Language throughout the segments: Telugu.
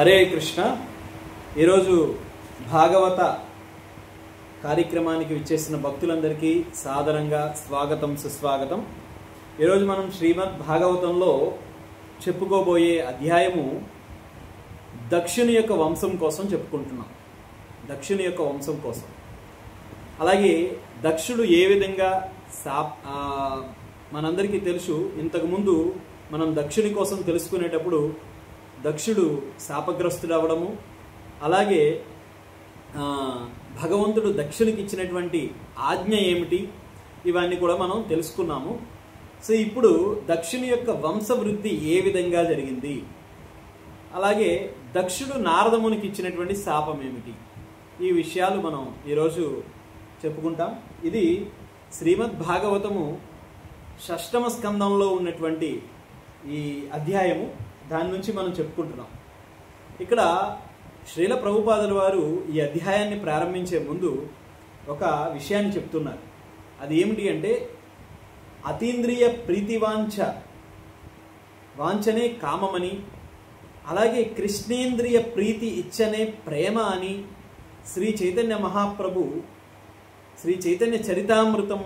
హరే కృష్ణ. ఈరోజు భాగవత కార్యక్రమానికి విచ్చేసిన భక్తులందరికీ సాదరంగా స్వాగతం, సుస్వాగతం. ఈరోజు మనం శ్రీమద్ భాగవతంలో చెప్పుకోబోయే అధ్యాయము దక్షుని యొక్క వంశం కోసం చెప్పుకుంటున్నాం. దక్షుని యొక్క వంశం కోసం, అలాగే దక్షుడు ఏ విధంగా మనందరికీ తెలుసు. ఇంతకుముందు మనం దక్షుని కోసం తెలుసుకునేటప్పుడు దక్షుడు శాపగ్రస్తుడు అవ్వడము, అలాగే భగవంతుడు దక్షునికి ఇచ్చినటువంటి ఆజ్ఞ ఏమిటి, ఇవన్నీ కూడా మనం తెలుసుకున్నాము. సో ఇప్పుడు దక్షుని యొక్క వంశవృద్ధి ఏ విధంగా జరిగింది, అలాగే దక్షుడు నారదమునికి ఇచ్చినటువంటి శాపం ఏమిటి, ఈ విషయాలు మనం ఈరోజు చెప్పుకుంటాం. ఇది శ్రీమద్ భాగవతము 6వ స్కందంలో ఉన్నటువంటి ఈ అధ్యాయము. దాని నుంచి మనం చెప్పుకుంటున్నాం. ఇక్కడ శ్రీల ప్రభుపాదుల వారు ఈ అధ్యాయాన్ని ప్రారంభించే ముందు ఒక విషయాన్ని చెప్తున్నారు. అది ఏమిటి అంటే, అతీంద్రియ వాంఛనే కామమని, అలాగే కృష్ణేంద్రియ ప్రీతి ఇచ్చనే ప్రేమ అని శ్రీ చైతన్య మహాప్రభు శ్రీ చైతన్య చరితామృతం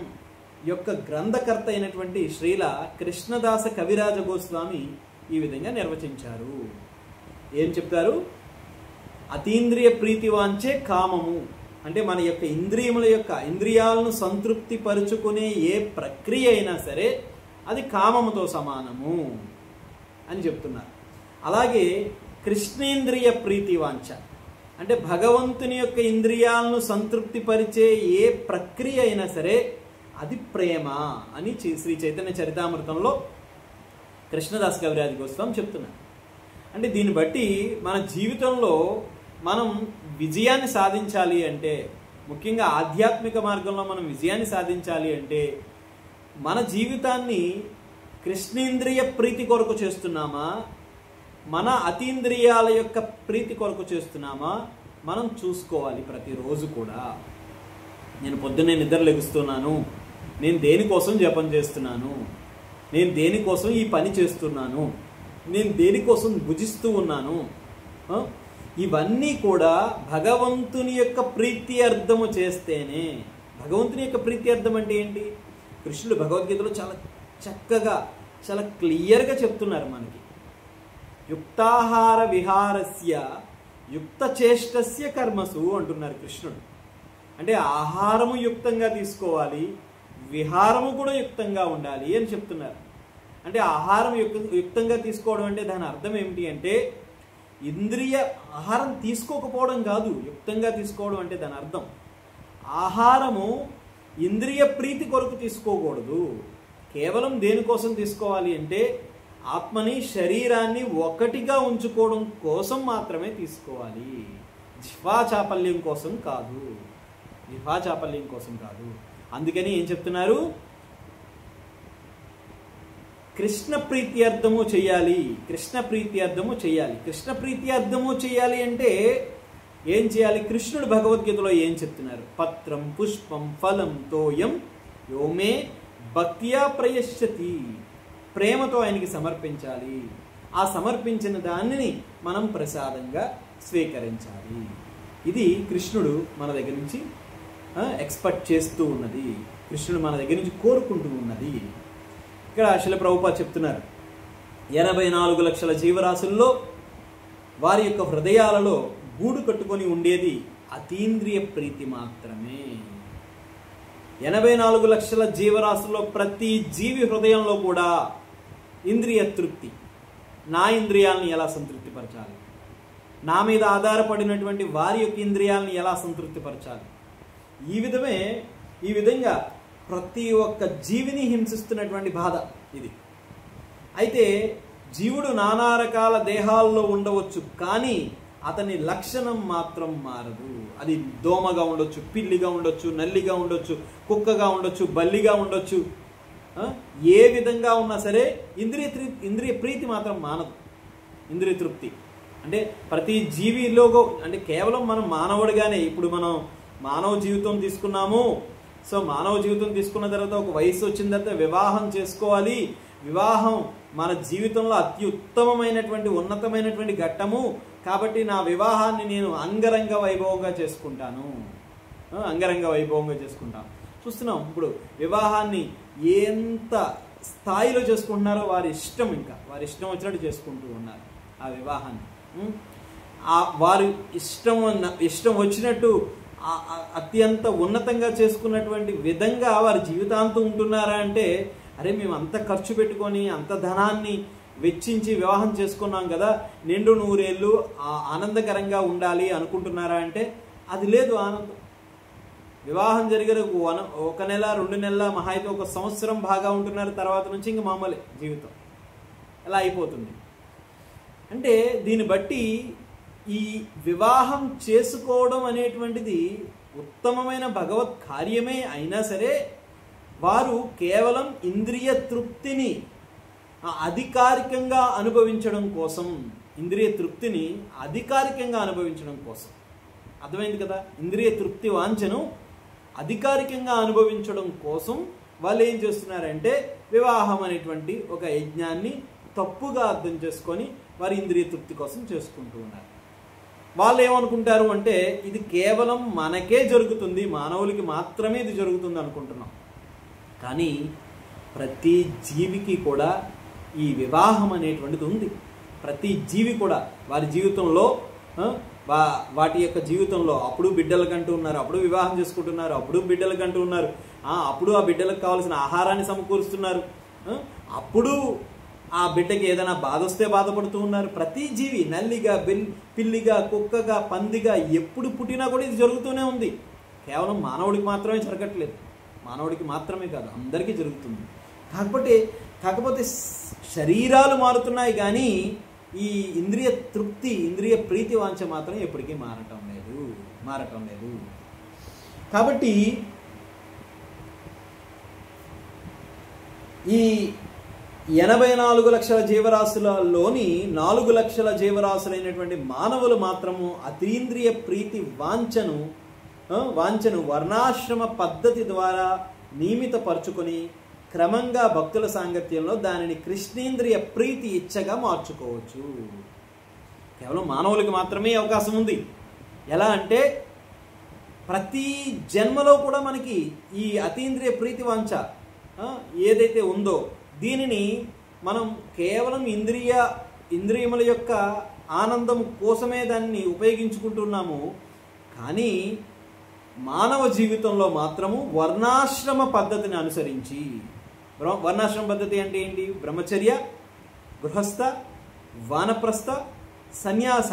యొక్క గ్రంథకర్త అయినటువంటి శ్రీల కృష్ణదాస కవిరాజ గోస్వామి ఈ విధంగా నిర్వచించారు. ఏం చెప్తారు? అతీంద్రియ ప్రీతి వాంచే కామము అంటే మన యొక్క ఇంద్రియాలను సంతృప్తి పరుచుకునే ఏ ప్రక్రియ అయినా సరే అది కామముతో సమానము అని చెప్తున్నారు. అలాగే కృష్ణేంద్రియ ప్రీతి వాంఛ అంటే భగవంతుని యొక్క ఇంద్రియాలను సంతృప్తి పరిచే ఏ ప్రక్రియ అయినా సరే అది ప్రేమ అని శ్రీ చైతన్య చరితామృతంలో కృష్ణదాస్ కవిరాజ్ గోస్వామి చెప్తున్నారు. అంటే దీన్ని బట్టి మన జీవితంలో మనం విజయాన్ని సాధించాలి అంటే, ముఖ్యంగా ఆధ్యాత్మిక మార్గంలో మనం విజయాన్ని సాధించాలి అంటే, మన జీవితాన్ని కృష్ణేంద్రియ ప్రీతి కొరకు చేస్తున్నామా, మన అతీంద్రియాల యొక్క ప్రీతి కొరకు చేస్తున్నామా మనం చూసుకోవాలి. ప్రతిరోజు కూడా నేను పొద్దున్నే నిద్ర లెగుస్తున్నాను, నేను దేనికోసం జపం చేస్తున్నాను, నేను దేనికోసం ఈ పని చేస్తున్నాను, నేను దేనికోసం భుజిస్తూ ఉన్నాను, ఇవన్నీ కూడా భగవంతుని యొక్క ప్రీతి అర్థము చేస్తేనే. భగవంతుని యొక్క ప్రీతి అర్థం అంటే ఏంటి? కృష్ణుడు భగవద్గీతలో చాలా చక్కగా, చాలా క్లియర్గా చెప్తున్నారు మనకి. యుక్తాహార విహారస్య యుక్త చేష్టస్య కర్మసు అంటున్నారు కృష్ణుడు. అంటే ఆహారము యుక్తంగా తీసుకోవాలి, విహారము కూడా యుక్తంగా ఉండాలి అని చెప్తున్నారు. అంటే ఆహారం యుక్తంగా తీసుకోవడం అంటే దాని అర్థం ఏమిటి అంటే, ఆహారం తీసుకోకపోవడం కాదు. యుక్తంగా తీసుకోవడం అంటే దాని అర్థం ఆహారము ఇంద్రియ ప్రీతి కొరకు తీసుకోకూడదు. కేవలం దేనికోసం తీసుకోవాలి అంటే, ఆత్మని, శరీరాన్ని ఒకటిగా ఉంచుకోవడం కోసం మాత్రమే తీసుకోవాలి. జిహ్వాచాపల్యం కోసం కాదు. జిహ్వాచాపల్యం కోసం కాదు. అందుకని ఏం చెప్తున్నారు? కృష్ణ ప్రీత్యర్థము చేయాలి. కృష్ణ ప్రీత్యర్థము చేయాలి. కృష్ణ ప్రీత్యర్థము చేయాలి అంటే ఏం చేయాలి? కృష్ణుడు భగవద్గీతలో ఏం చెప్తున్నారు? పత్రం పుష్పం ఫలం తోయం యోమే భక్త్యా ప్రయశ్యతి. ప్రేమతో ఆయనకి సమర్పించాలి. ఆ సమర్పించిన దానిని మనం ప్రసాదంగా స్వీకరించాలి. ఇది కృష్ణుడు మన దగ్గర నుంచి ఎక్స్పెక్ట్ చేస్తూ ఉన్నది. కృష్ణుడు మన దగ్గర నుంచి కోరుకుంటూ ఉన్నది. ఇక్కడ శిల ప్రభుపాద చెప్తున్నారు, 84 లక్షల జీవరాశుల్లో వారి యొక్క హృదయాలలో గూడు కట్టుకొని ఉండేది అతీంద్రియ ప్రీతి మాత్రమే. 84 లక్షల జీవరాశుల్లో ప్రతి జీవి హృదయంలో కూడా ఇంద్రియ తృప్తి, నా ఇంద్రియాలను ఎలా సంతృప్తిపరచాలి, నా మీద ఆధారపడినటువంటి వారి యొక్క ఇంద్రియాలను ఎలా సంతృప్తిపరచాలి, ఈ విధంగా ప్రతి ఒక్క జీవిని హింసిస్తున్నటువంటి బాధ ఇది. అయితే జీవుడు నానా రకాల దేహాల్లో ఉండవచ్చు, కానీ అతని లక్షణం మాత్రం మారదు. అది దోమగా ఉండొచ్చు, పిల్లిగా ఉండొచ్చు, నల్లిగా ఉండొచ్చు, కుక్కగా ఉండొచ్చు, బల్లిగా ఉండొచ్చు. ఏ విధంగా ఉన్నా సరే ఇంద్రియ ప్రీతి మాత్రం మానదు. ఇంద్రియ తృప్తి అంటే ప్రతి జీవిలో, అంటే కేవలం మనం మానవుడిగానే. ఇప్పుడు మనం మానవ జీవితం తీసుకున్నాము. సో మానవ జీవితం తీసుకున్న తర్వాత ఒక వయసు వచ్చిన తర్వాత వివాహం చేసుకోవాలి. వివాహం మన జీవితంలో అత్యుత్తమమైనటువంటి ఉన్నతమైనటువంటి ఘట్టము. కాబట్టి నా వివాహాన్ని నేను అంగరంగ వైభవంగా చేసుకుంటాను, అంగరంగ వైభవంగా చేసుకుంటాను. చూస్తున్నాం ఇప్పుడు వివాహాన్ని ఎంత స్థాయిలో చేసుకుంటున్నారో వారి ఇష్టం, ఇంకా వారి ఇష్టం వచ్చినట్టు చేసుకుంటూ ఉన్నారు ఆ వివాహాన్ని. వారు ఇష్టం వచ్చినట్టు అత్యంత ఉన్నతంగా చేసుకున్నటువంటి విధంగా వారి జీవితాంతం ఉంటున్నారా అంటే, అరే మేము అంత ఖర్చు పెట్టుకొని అంత ధనాన్ని వెచ్చించి వివాహం చేసుకున్నాం కదా, నిండు నూరేళ్ళు ఆనందకరంగా ఉండాలి అనుకుంటున్నారా అంటే అది లేదు ఆనందం. వివాహం జరిగిన 1 నెల 2 నెలల మహా అయితే 1 సంవత్సరం బాగా ఉంటున్నారు, తర్వాత నుంచి ఇంక మామూలే జీవితం ఎలా అయిపోతుంది. అంటే దీన్ని బట్టి ఈ వివాహం చేసుకోవడం అనేటువంటిది ఉత్తమమైన భగవత్ కార్యమే అయినా సరే వారు కేవలం ఇంద్రియ తృప్తిని అధికారికంగా అనుభవించడం కోసం, ఇంద్రియ తృప్తిని అధికారికంగా అనుభవించడం కోసం, అర్థమైంది కదా, ఇంద్రియ తృప్తి వాంఛను అధికారికంగా అనుభవించడం కోసం వాళ్ళు ఏం చేస్తున్నారంటే వివాహం అనేటువంటి ఒక యజ్ఞాన్ని తప్పుగా అర్థం చేసుకొని వారి ఇంద్రియ తృప్తి కోసం చేసుకుంటూ ఉన్నారు. వాళ్ళు ఏమనుకుంటారు అంటే ఇది కేవలం మనకే జరుగుతుంది, మానవులకి మాత్రమే ఇది జరుగుతుంది అనుకుంటున్నాం. కానీ ప్రతి జీవికి కూడా ఈ వివాహం అనేటువంటిది ఉంది. ప్రతి జీవి కూడా వారి జీవితంలో వాటి యొక్క జీవితంలో అప్పుడు బిడ్డలకంటూ ఉన్నారు, అప్పుడు వివాహం చేసుకుంటున్నారు, అప్పుడు బిడ్డలకంటూ ఉన్నారు, అప్పుడు ఆ బిడ్డలకు కావాల్సిన ఆహారాన్ని సమకూరుస్తున్నారు, అప్పుడు ఆ బిడ్డకి ఏదైనా బాధ వస్తే బాధపడుతూ ఉన్నారు. ప్రతి జీవి నల్లిగా పిల్లిగా కుక్కగా పందిగా ఎప్పుడు పుట్టినా కూడా ఇది జరుగుతూనే ఉంది. కేవలం మానవుడికి మాత్రమే జరగట్లేదు, మానవుడికి మాత్రమే కాదు అందరికీ జరుగుతుంది. కాకపోతే శరీరాలు మారుతున్నాయి కానీ ఈ ఇంద్రియ తృప్తి, ఇంద్రియ ప్రీతి వాంఛ మాత్రం ఎప్పటికీ మారటం లేదు. కాబట్టి ఈ 84 లక్షల జీవరాశులలోని 4 లక్షల జీవరాశులైనటువంటి మానవులు మాత్రము అతీంద్రియ ప్రీతి వాంఛను వర్ణాశ్రమ పద్ధతి ద్వారా నియమితపరుచుకొని క్రమంగా భక్తుల సాంగత్యంలో దానిని కృష్ణేంద్రియ ప్రీతి ఇచ్చగా మార్చుకోవచ్చు. కేవలం మానవులకి మాత్రమే అవకాశం ఉంది. ఎలా అంటే ప్రతి జన్మలో కూడా మనకి ఈ అతీంద్రియ ప్రీతి వాంఛ ఏదైతే ఉందో దీనిని మనం కేవలం ఇంద్రియముల యొక్క ఆనందం కోసమే దాన్ని ఉపయోగించుకుంటున్నాము. కానీ మానవ జీవితంలో మాత్రము వర్ణాశ్రమ పద్ధతిని అనుసరించి, వర్ణాశ్రమ పద్ధతి అంటే ఏంటి? బ్రహ్మచర్య, గృహస్థ, వానప్రస్థ, సన్యాస,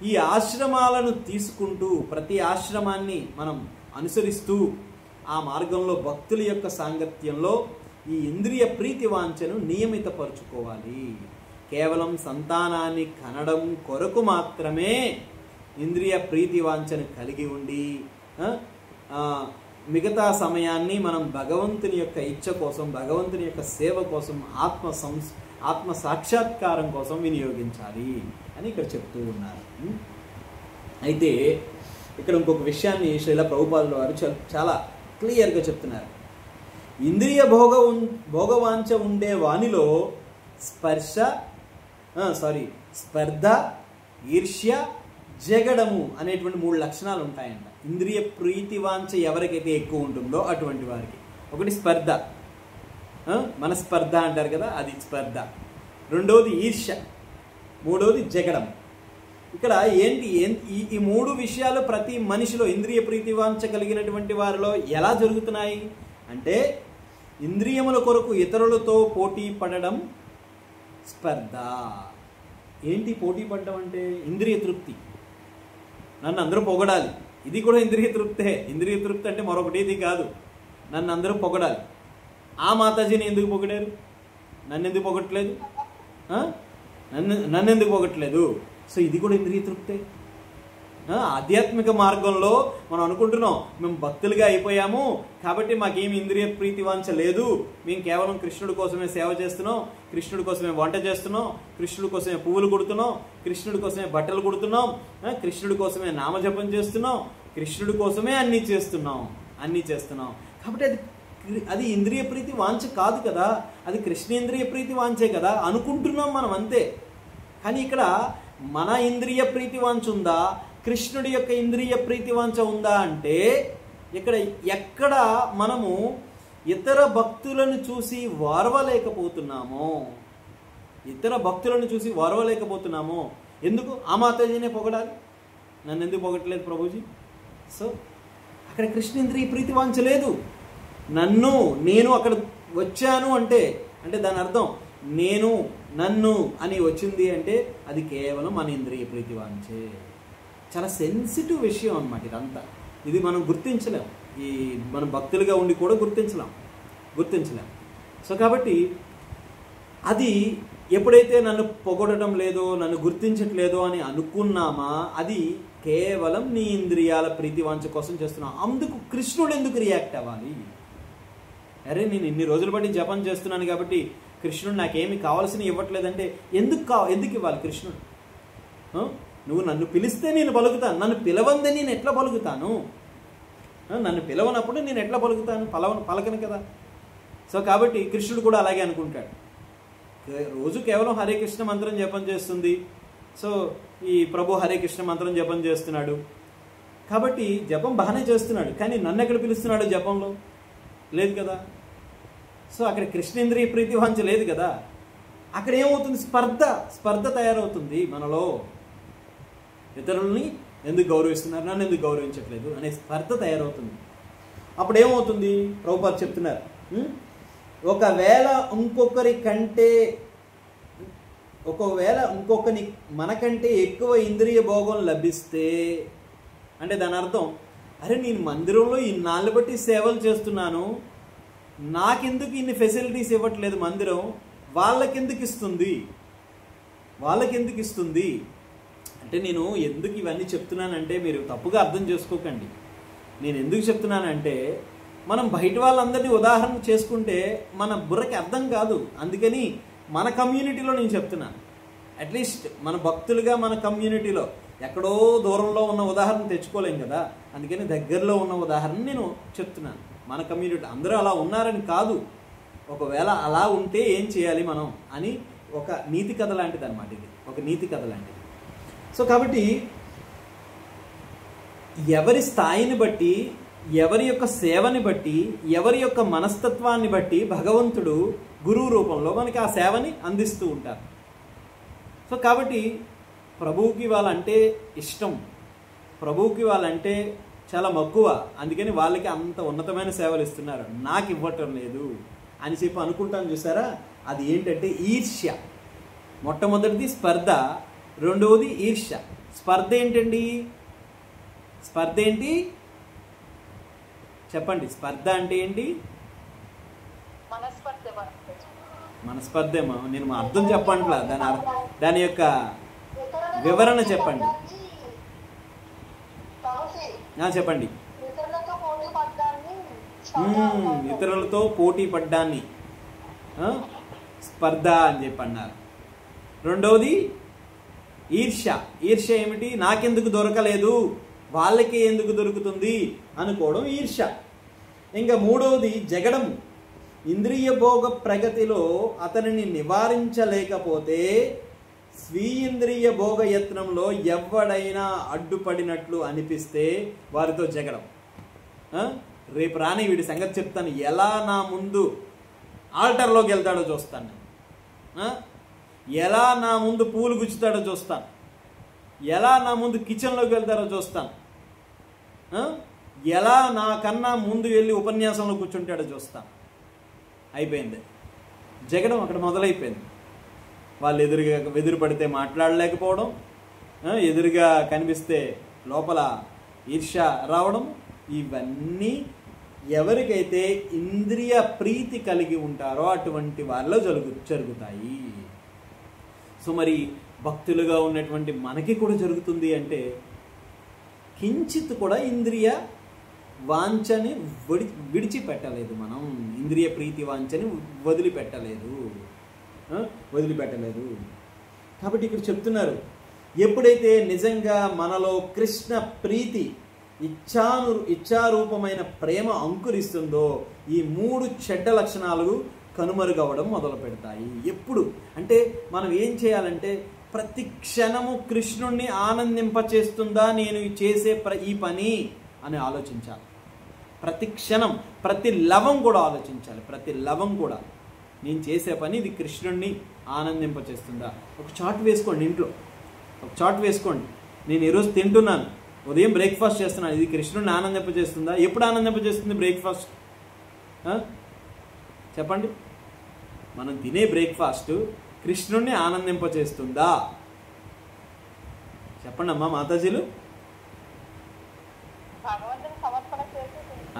ఈ ఆశ్రమాలను తీసుకుంటూ ప్రతి ఆశ్రమాన్ని మనం అనుసరిస్తూ ఆ మార్గంలో భక్తుల యొక్క సాంగత్యంలో ఈ ఇంద్రియ ప్రీతి వాంఛను నియమితపరుచుకోవాలి. కేవలం సంతానాన్ని కనడం కొరకు మాత్రమే ఇంద్రియ ప్రీతి వాంఛను కలిగి ఉండి మిగతా సమయాన్ని మనం భగవంతుని యొక్క ఇచ్చ కోసం, భగవంతుని యొక్క సేవ కోసం, ఆత్మ సాక్షాత్కారం కోసం వినియోగించాలి అని ఇక్కడ చెప్తూ ఉన్నారు. అయితే ఇక్కడ ఇంకొక విషయాన్ని శ్రీల ప్రభుపాదుల వారు చాలా క్లియర్గా చెప్తున్నారు. ఇంద్రియ భోగవాంఛ ఉండే వానిలో స్పర్ధ, ఈర్ష్య, జగడము అనేటువంటి 3 లక్షణాలు ఉంటాయంట. ఇంద్రియ ప్రీతి వాంఛ ఎవరికైతే ఎక్కువ ఉంటుందో అటువంటి వారికి ఒకటి స్పర్ధ, మన స్పర్ధ అంటారు కదా, అది స్పర్ధ. రెండవది ఈర్ష్య, మూడవది జగడం. ఇక్కడ ఏంటి ఈ 3 విషయాలు ప్రతి మనిషిలో ఇంద్రియ ప్రీతి వాంఛ కలిగినటువంటి వారిలో ఎలా జరుగుతున్నాయి అంటే ఇంద్రియముల కొరకు ఇతరులతో పోటీ పడడం స్పర్ధ. ఏంటి పోటీ పడడం అంటే? ఇంద్రియ తృప్తి, నన్ను అందరూ పొగడాలి, ఇది కూడా ఇంద్రియ తృప్తే. ఇంద్రియ తృప్తి అంటే మరొకటి ఇది కాదు, నన్ను అందరూ పొగడాలి. ఆ మాతాజీని ఎందుకు పొగిడారు, నన్ను ఎందుకు పొగట్లేదు, నన్ను ఎందుకు పొగట్లేదు? సో ఇది కూడా ఇంద్రియ తృప్తే. ఆధ్యాత్మిక మార్గంలో మనం అనుకుంటున్నాం మేము భక్తులుగా అయిపోయాము కాబట్టి మాకేమి ఇంద్రియ ప్రీతి వాంఛ లేదు, మేము కేవలం కృష్ణుడి కోసమే సేవ చేస్తున్నాం, కృష్ణుడి కోసమే వంట చేస్తున్నాం, కృష్ణుడి కోసమే పువ్వులు కుడుతున్నాం, కృష్ణుడి కోసమే బట్టలు కుడుతున్నాం, కృష్ణుడి కోసమే నామజపం చేస్తున్నాం, కృష్ణుడి కోసమే అన్నీ చేస్తున్నాం. కాబట్టి అది ఇంద్రియ ప్రీతి వాంఛ కాదు కదా, అది కృష్ణేంద్రియ ప్రీతి వాంఛే కదా అనుకుంటున్నాం మనం, అంతే. కానీ ఇక్కడ మన ఇంద్రియ ప్రీతి వాంఛ ఉందా, కృష్ణుడి యొక్క ఇంద్రియ ప్రీతి వాంఛ ఉందా అంటే ఇక్కడ ఎక్కడ మనము ఇతర భక్తులను చూసి వారవలేకపోతున్నామో, ఎందుకు ఆ మాతాజీనే పొగడాలి, నన్ను ఎందుకు పొగట్లేదు ప్రభుజీ? సో అక్కడ కృష్ణేంద్రియ ప్రీతి వాంఛ లేదు. నేను అక్కడ వచ్చాను అంటే దాని అర్థం నన్ను అని వచ్చింది అంటే అది కేవలం మన ఇంద్రియ ప్రీతి వాంఛే. చాలా సెన్సిటివ్ విషయం అన్నమాట ఇదంతా. ఇది మనం గుర్తించలేం, మనం భక్తులుగా ఉండి కూడా గుర్తించలేం. సో కాబట్టి అది ఎప్పుడైతే నన్ను పొగడటం లేదో, నన్ను గుర్తించట్లేదో అని అనుకున్నామా, అది కేవలం నీ ఇంద్రియాల ప్రీతి వాంఛ కోసం చేస్తున్నావు. అందుకు కృష్ణుడు ఎందుకు రియాక్ట్ అవ్వాలి? అరే నేను ఇన్ని రోజులు బట్టి జపం చేస్తున్నాను కాబట్టి కృష్ణుడు నాకేమి కావాల్సిన ఇవ్వట్లేదంటే ఎందుకు ఇవ్వాలి కృష్ణుడు? నువ్వు నన్ను పిలిస్తే నేను పలుకుతాను, నన్ను పిలవందే నేను ఎట్లా పలుకుతాను? నన్ను పిలవనప్పుడు నేను ఎట్లా పలుకుతాను? పలకను కదా. సో కాబట్టి కృష్ణుడు కూడా అలాగే అనుకుంటాడు. రోజు కేవలం హరే కృష్ణ మంత్రం జపం చేస్తుంది. సో ఈ ప్రభు హరే కృష్ణ మంత్రం జపం చేస్తున్నాడు కాబట్టి జపం బాగానే చేస్తున్నాడు, కానీ నన్ను ఎక్కడ పిలుస్తున్నాడు జపంలో? లేదు కదా. సో అక్కడ కృష్ణేంద్రియ ప్రీతి వాంఛ లేదు కదా. అక్కడ ఏమవుతుంది? స్పర్ధ తయారవుతుంది మనలో. ఇతరులని ఎందుకు గౌరవిస్తున్నారు, నన్ను ఎందుకు గౌరవించట్లేదు అనే స్పర్ధ తయారవుతుంది. అప్పుడు ఏమవుతుంది? ప్రభుపాద చెప్తున్నారు, ఒకవేళ ఇంకొకరి మనకంటే ఎక్కువ ఇంద్రియ భోగం లభిస్తే అంటే దాని అర్థం, అరే నేను మందిరంలో ఇన్నాళ్ళు బట్టి సేవలు చేస్తున్నాను, నాకెందుకు ఇన్ని ఫెసిలిటీస్ ఇవ్వట్లేదు మందిరం, వాళ్ళకెందుకు ఇస్తుంది అంటే నేను ఎందుకు ఇవన్నీ చెప్తున్నానంటే మీరు తప్పుగా అర్థం చేసుకోకండి. నేను ఎందుకు చెప్తున్నానంటే మనం బయట వాళ్ళందరినీ ఉదాహరణ చేసుకుంటే మన బుర్రకి అర్థం కాదు. అందుకని మన కమ్యూనిటీలో నేను చెప్తున్నాను. అట్లీస్ట్ మన భక్తులుగా మన కమ్యూనిటీలో ఎక్కడో దూరంలో ఉన్న ఉదాహరణ తెచ్చుకోలేం కదా. అందుకని దగ్గరలో ఉన్న ఉదాహరణ నేను చెప్తున్నాను. మన కమ్యూనిటీ అందరూ అలా ఉన్నారని కాదు, ఒకవేళ అలా ఉంటే ఏం చేయాలి మనం అని ఒక నీతి కథ లాంటిది అనమాట. ఇది ఒక నీతి కథ లాంటిది. సో కాబట్టి ఎవరి స్థాయిని బట్టి, ఎవరి యొక్క సేవని బట్టి, ఎవరి యొక్క మనస్తత్వాన్ని బట్టి భగవంతుడు గురువు రూపంలో మనకి ఆ సేవని అందిస్తూ ఉంటారు. సో కాబట్టి ప్రభువుకి వాళ్ళంటే ఇష్టం, ప్రభువుకి వాళ్ళంటే చాలా మక్కువ, అందుకని వాళ్ళకి అంత ఉన్నతమైన సేవలు ఇస్తున్నారు, నాకు ఇవ్వటం లేదు అని చెప్పి అనుకుంటాను. చూసారా, అది ఏంటంటే ఈర్ష్య. మొట్టమొదటిది స్పర్ధ, రెండవది ఈర్ష్య. స్పర్ధ ఏంటండి? స్పర్ధ ఏంటి చెప్పండి? స్పర్ధ అంటే ఏంటి? మనస్పర్ధేమో, నేను అర్థం చెప్పండిలా, దాని యొక్క వివరణ చెప్పండి. చెప్పండి. ఇతరులతో పోటీ పడ్డాన్ని స్పర్ధ అని చెప్పి అన్నారు. రెండవది ఈర్ష్య. ఈర్ష్య ఏమిటి? నాకెందుకు దొరకలేదు, వాళ్ళకి ఎందుకు దొరుకుతుంది అనుకోవడం ఈర్ష్య. ఇంకా మూడవది జగడం. ఇంద్రియ భోగ ప్రగతిలో అతనిని నివారించలేకపోతే స్వీయింద్రియ భోగ యత్నంలో ఎవడైనా అడ్డుపడినట్లు అనిపిస్తే వారితో జగడం. రేపు రాని వీడి సంగతి చెప్తాను, ఎలా నా ముందు ఆల్టర్లోకి వెళ్తాడో చూస్తాను, ఎలా నా ముందు పూలు గుచ్చుతాడో చూస్తాను, ఎలా నా ముందు కిచెన్లోకి వెళ్తారో చూస్తాను, ఎలా నా కన్నా ముందు వెళ్ళి ఉపన్యాసంలో కూర్చుంటాడో చూస్తాను. అయిపోయింది జగడం, అక్కడ మొదలైపోయింది. వాళ్ళు ఎదురు పడితే మాట్లాడలేకపోవడం, ఎదురుగా కనిపిస్తే లోపల ఈర్ష్య రావడం, ఇవన్నీ ఎవరికైతే ఇంద్రియ ప్రీతి కలిగి ఉంటారో అటువంటి వాళ్ళలో జరుగుతాయి. సో మరి భక్తులుగా ఉన్నటువంటి మనకి కూడా జరుగుతుంది అంటే కించిత్ కూడా ఇంద్రియ వాంఛని విడిచిపెట్టలేదు, మనం ఇంద్రియ ప్రీతి వాంఛని వదిలిపెట్టలేదు. కాబట్టి ఇక్కడ చెప్తున్నారు, ఎప్పుడైతే నిజంగా మనలో కృష్ణ ప్రీతి ఇచ్చారూపమైన ప్రేమ అంకురిస్తుందో ఈ మూడు చెడ్డ లక్షణాలు కనుమరుగవడం మొదలు పెడతాయి. ఎప్పుడు అంటే మనం ఏం చేయాలంటే ప్రతి క్షణము కృష్ణుణ్ణి ఆనందింపచేస్తుందా నేను చేసే ఈ పని అని ఆలోచించాలి. ప్రతి క్షణం, ప్రతి లవం కూడా ఆలోచించాలి. ప్రతి లవం కూడా నేను చేసే పని ఇది కృష్ణుణ్ణి ఆనందింపచేస్తుందా. ఒక చార్ట్ వేసుకోండి, ఇంట్లో ఒక చార్ట్ వేసుకోండి. నేను ఈరోజు తింటున్నాను, ఉదయం బ్రేక్ఫాస్ట్ చేస్తున్నాను, ఇది కృష్ణుడిని ఆనందింపచేస్తుందా? ఎప్పుడు ఆనందింపచేస్తుంది బ్రేక్ఫాస్ట్? చెప్పండి. మనం తినే బ్రేక్ఫాస్ట్ కృష్ణుడిని ఆనందింపచేస్తుందా? చెప్పండి అమ్మా మాతాజీలు.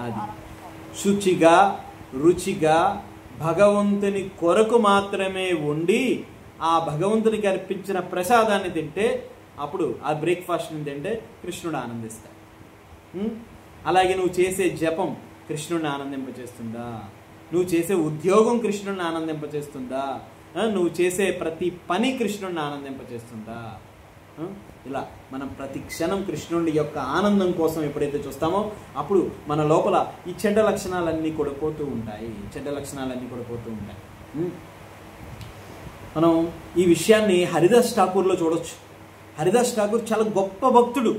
అది శుచిగా రుచిగా భగవంతుని కొరకు మాత్రమే ఉండి ఆ భగవంతునికి అర్పించిన ప్రసాదాన్ని తింటే, అప్పుడు ఆ బ్రేక్ఫాస్ట్ని తింటే కృష్ణుడు ఆనందిస్తాడు. అలాగే నువ్వు చేసే జపం కృష్ణుడిని ఆనందింపచేస్తుందా? నువ్వు చేసే ఉద్యోగం కృష్ణుడిని ఆనందింపచేస్తుందా? నువ్వు చేసే ప్రతి పని కృష్ణుడిని ఆనందింపచేస్తుందా? ఇలా మనం ప్రతి క్షణం కృష్ణుడి యొక్క ఆనందం కోసం ఎప్పుడైతే చూస్తామో అప్పుడు మన లోపల ఈ చెడ్డ లక్షణాలన్నీ కూడా పోతూ ఉంటాయి. మనం ఈ విషయాన్ని హరిదాస్ ఠాకూర్లో చూడొచ్చు. హరిదాస్ ఠాకూర్ చాలా గొప్ప భక్తుడు.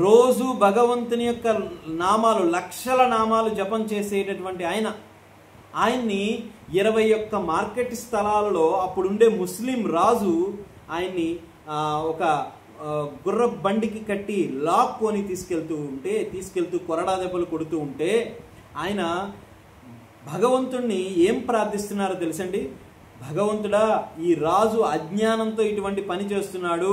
రోజు భగవంతుని యొక్క నామాలు, లక్షల నామాలు జపం చేసేటటువంటి ఆయన్ని 21 మార్కెట్ స్థలాలలో అప్పుడుండే ముస్లిం రాజు ఆయన్ని ఒక గుర్ర బండికి కట్టి లాక్కొని తీసుకెళ్తూ కొరడా దెబ్బలు కొడుతూ ఉంటే ఆయన భగవంతుణ్ణి ఏం ప్రార్థిస్తున్నారో తెలుసండి? భగవంతుడా, ఈ రాజు అజ్ఞానంతో ఇటువంటి పని చేస్తున్నాడు,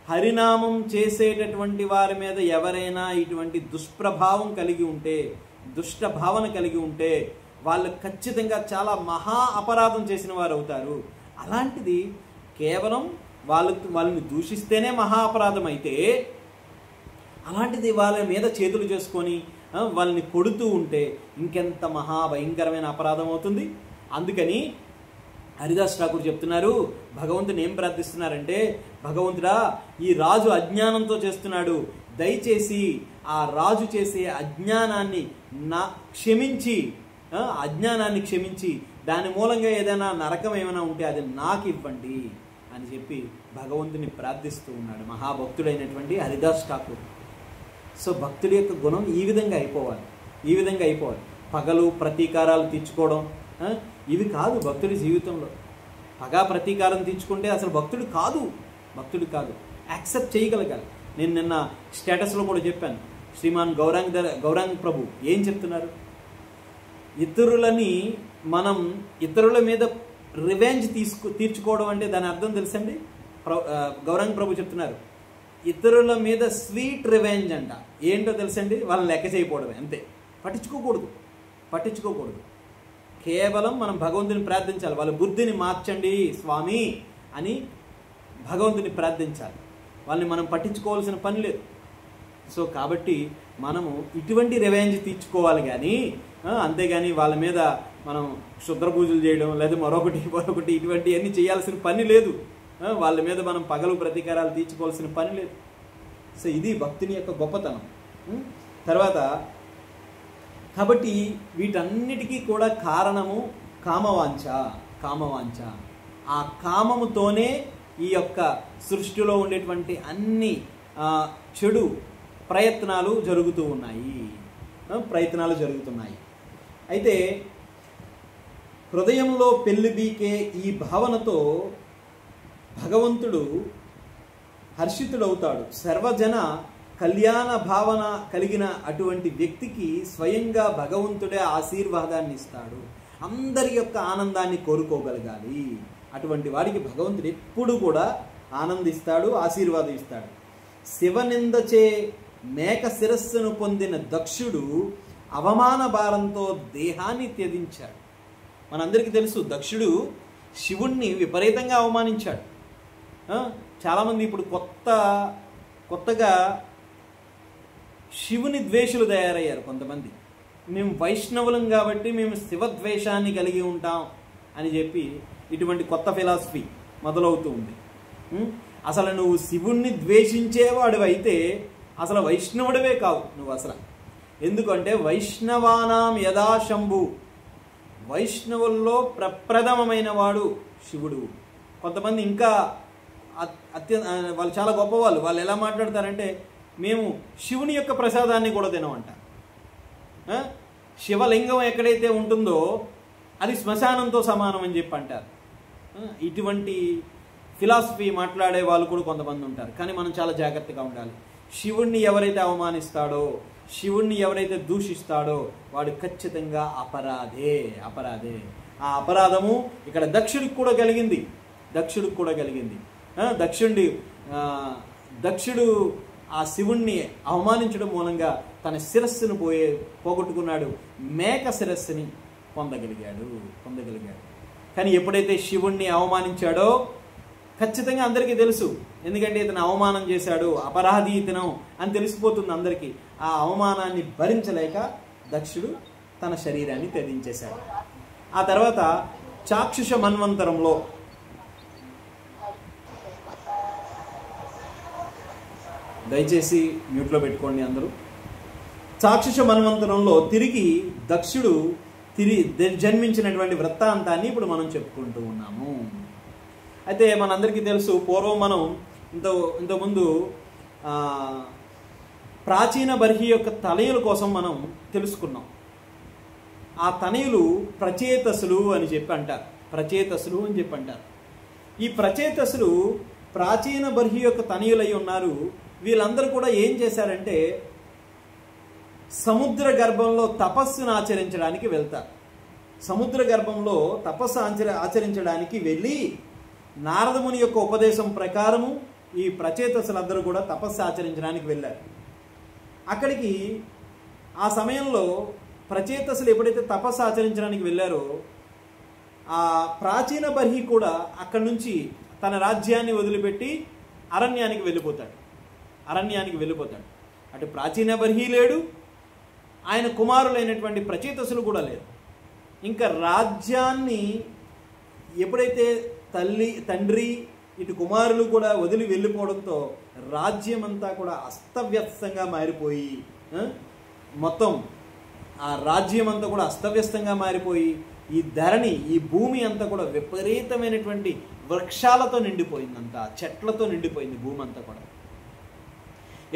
హరినామం చేసేటటువంటి వారి మీద ఎవరైనా ఇటువంటి దుష్ప్రభావం కలిగి ఉంటే, దుష్ట భావన కలిగి ఉంటే వాళ్ళు ఖచ్చితంగా చాలా మహా అపరాధం చేసిన వారు అవుతారు. అలాంటిది కేవలం వాళ్ళని దూషిస్తేనే మహా అపరాధం అయితే, అలాంటిది వాళ్ళ మీద చేతులు చేసుకొని వాళ్ళని కొడుతూ ఉంటే ఇంకెంత మహా భయంకరమైన అపరాధం అవుతుంది. అందుకని హరిదాస్ ఠాకూర్ చెప్తున్నారు, భగవంతుని ఏం ప్రార్థిస్తున్నారంటే, భగవంతుడా, ఈ రాజు అజ్ఞానంతో చేస్తున్నాడు, దయచేసి ఆ రాజు చేసే అజ్ఞానాన్ని క్షమించి దాని మూలంగా ఏదైనా నరకం ఏమైనా ఉంటే అది నాకు ఇవ్వండి అని చెప్పి భగవంతుని ప్రార్థిస్తూ ఉన్నాడు మహాభక్తుడైనటువంటి హరిదాస్ ఠాకూర్. సో భక్తుడి యొక్క గుణం ఈ విధంగా అయిపోవాలి. పగలు ప్రతీకారాలు తీర్చుకోవడం ఇవి కాదు భక్తుడి జీవితంలో. పగా ప్రతీకారం తీర్చుకుంటే అసలు భక్తుడు కాదు. యాక్సెప్ట్ చేయగలగాలి. నేను నిన్న స్టేటస్లో కూడా చెప్పాను, శ్రీమాన్ గౌరాంగ్ ప్రభు ఏం చెప్తున్నారు? ఇతరుల మీద రివెంజ్ తీర్చుకోవడం అంటే దాని అర్థం తెలుసండి? గౌరాంగ్ ప్రభు చెప్తున్నారు, ఇతరుల మీద స్వీట్ రివెంజ్ అంట. ఏంటో తెలుసండి? వాళ్ళని లెక్క చేయకూడదు, అంతే. పట్టించుకోకూడదు. కేవలం మనం భగవంతుని ప్రార్థించాలి. వాళ్ళ బుద్ధిని మార్చండి స్వామి అని భగవంతుని ప్రార్థించాలి. వాళ్ళని మనం పట్టించుకోవాల్సిన పని లేదు. సో కాబట్టి మనము ఇటువంటి రివెంజ్ తీర్చుకోవాలి కానీ, అంతేగాని వాళ్ళ మీద మనం క్షుద్ర పూజలు చేయడం లేదా మరొకటి ఇటువంటివన్నీ చేయాల్సిన పని లేదు. వాళ్ళ మీద మనం పగలు ప్రతీకారాలు తీర్చుకోవాల్సిన పని లేదు. సో ఇది భక్తుని యొక్క గొప్పతనం. తర్వాత కాబట్టి వీటన్నిటికీ కూడా కారణము కామవాంఛ. ఆ కామముతోనే ఈ యొక్క సృష్టిలో ఉండేటువంటి అన్ని చెడు ప్రయత్నాలు జరుగుతున్నాయి. అయితే హృదయంలో పెళ్ళిబీకే ఈ భావనతో భగవంతుడు హర్షితుడవుతాడు. సర్వజన కళ్యాణ భావన కలిగిన అటువంటి వ్యక్తికి స్వయంగా భగవంతుడే ఆశీర్వాదాన్ని ఇస్తాడు. అందరి యొక్క ఆనందాన్ని కోరుకోగలగాలి. అటువంటి వాడికి భగవంతుడు ఎప్పుడు కూడా ఆనందిస్తాడు, ఆశీర్వాదం ఇస్తాడు. శివనిందచే మేక శిరస్సును పొందిన దక్షుడు అవమాన భారంతో దేహాన్ని త్యజించాడు. మనందరికీ తెలుసు, దక్షుడు శివుణ్ణి విపరీతంగా అవమానించాడు. చాలామంది ఇప్పుడు కొత్తగా శివుని ద్వేషులు తయారయ్యారు. కొంతమంది మేము వైష్ణవులం కాబట్టి మేము శివద్వేషాన్ని కలిగి ఉంటాం అని చెప్పి ఇటువంటి కొత్త ఫిలాసఫీ మొదలవుతూ ఉంది. అసలు నువ్వు శివుణ్ణి ద్వేషించేవాడు అయితే అసలు వైష్ణవుడివే కావు నువ్వు అసలు. ఎందుకంటే వైష్ణవానాం యథాశంభు, వైష్ణవుల్లో ప్రప్రథమమైన వాడు శివుడు. కొంతమంది ఇంకా వాళ్ళు చాలా గొప్పవాళ్ళు. వాళ్ళు ఎలా మాట్లాడతారంటే, మేము శివుని యొక్క ప్రసాదాన్ని కూడా తినమంట. శివలింగం ఎక్కడైతే ఉంటుందో అది శ్మశానంతో సమానం అని చెప్పి అంటారు. ఇటువంటి ఫిలాసఫీ మాట్లాడే వాళ్ళు కూడా కొంతమంది ఉంటారు. కానీ మనం చాలా జాగ్రత్తగా ఉండాలి. శివుణ్ణి ఎవరైతే అవమానిస్తాడో, శివుణ్ణి ఎవరైతే దూషిస్తాడో వాడు ఖచ్చితంగా అపరాధే. ఆ అపరాధము ఇక్కడ దక్షుడికి కూడా కలిగింది. దక్షుడు ఆ శివుణ్ణి అవమానించడం మూలంగా తన శిరస్సును పోగొట్టుకున్నాడు. మేక శిరస్సుని పొందగలిగాడు. కానీ ఎప్పుడైతే శివుణ్ణి అవమానించాడో ఖచ్చితంగా అందరికీ తెలుసు. ఎందుకంటే ఇతను అవమానం చేశాడు, అపరాధి ఇతను అని తెలిసిపోతుంది అందరికీ. ఆ అవమానాన్ని భరించలేక దక్షుడు తన శరీరాన్ని త్యజించేశాడు. ఆ తర్వాత చాక్షుష మన్వంతరంలో, దయచేసి మ్యూట్లో పెట్టుకోండి అందరూ. చాక్షుష మన్వంతరంలో తిరిగి దక్షుడు జన్మించినటువంటి వృత్తాంతాన్ని ఇప్పుడు మనం చెప్పుకుంటూ ఉన్నాము. అయితే మనందరికీ తెలుసు, పూర్వం మనం ఇంతకుముందు ప్రాచీన బర్హి యొక్క తనయుల కోసం మనం తెలుసుకున్నాం. ఆ తనయులు ప్రచేతసులు అని చెప్పి అంటారు. ఈ ప్రచేతసులు ప్రాచీన బర్హి యొక్క తనయులై ఉన్నారు. వీళ్ళందరూ కూడా ఏం చేశారంటే సముద్ర గర్భంలో తపస్సును ఆచరించడానికి వెళ్తారు. సముద్ర గర్భంలో తపస్సు ఆచరించడానికి వెళ్ళి నారదముని యొక్క ఉపదేశం ప్రకారము ఈ ప్రచేతసులందరూ కూడా తపస్సు ఆచరించడానికి వెళ్ళారు. అక్కడికి ఆ సమయంలో ప్రచేతసులు ఎప్పుడైతే తపస్సు ఆచరించడానికి వెళ్ళారో ఆ ప్రాచీన బర్హి కూడా అక్కడి నుంచి తన రాజ్యాన్ని వదిలిపెట్టి అరణ్యానికి వెళ్ళిపోతాడు. అటు ప్రాచీన బర్హి లేడు, ఆయన కుమారులైనటువంటి ప్రచేతసులు కూడా లేరు. ఇంకా రాజ్యాన్ని ఎప్పుడైతే తండ్రి ఇటు కుమారులు కూడా వదిలి వెళ్ళిపోవడంతో రాజ్యం అంతా కూడా అస్తవ్యస్తంగా మారిపోయి, మొత్తం ఆ రాజ్యం అంతా కూడా అస్తవ్యస్తంగా మారిపోయి ఈ ధరణి, ఈ భూమి అంతా కూడా విపరీతమైనటువంటి వృక్షాలతో నిండిపోయిందంతా, చెట్లతో నిండిపోయింది భూమి అంతా కూడా.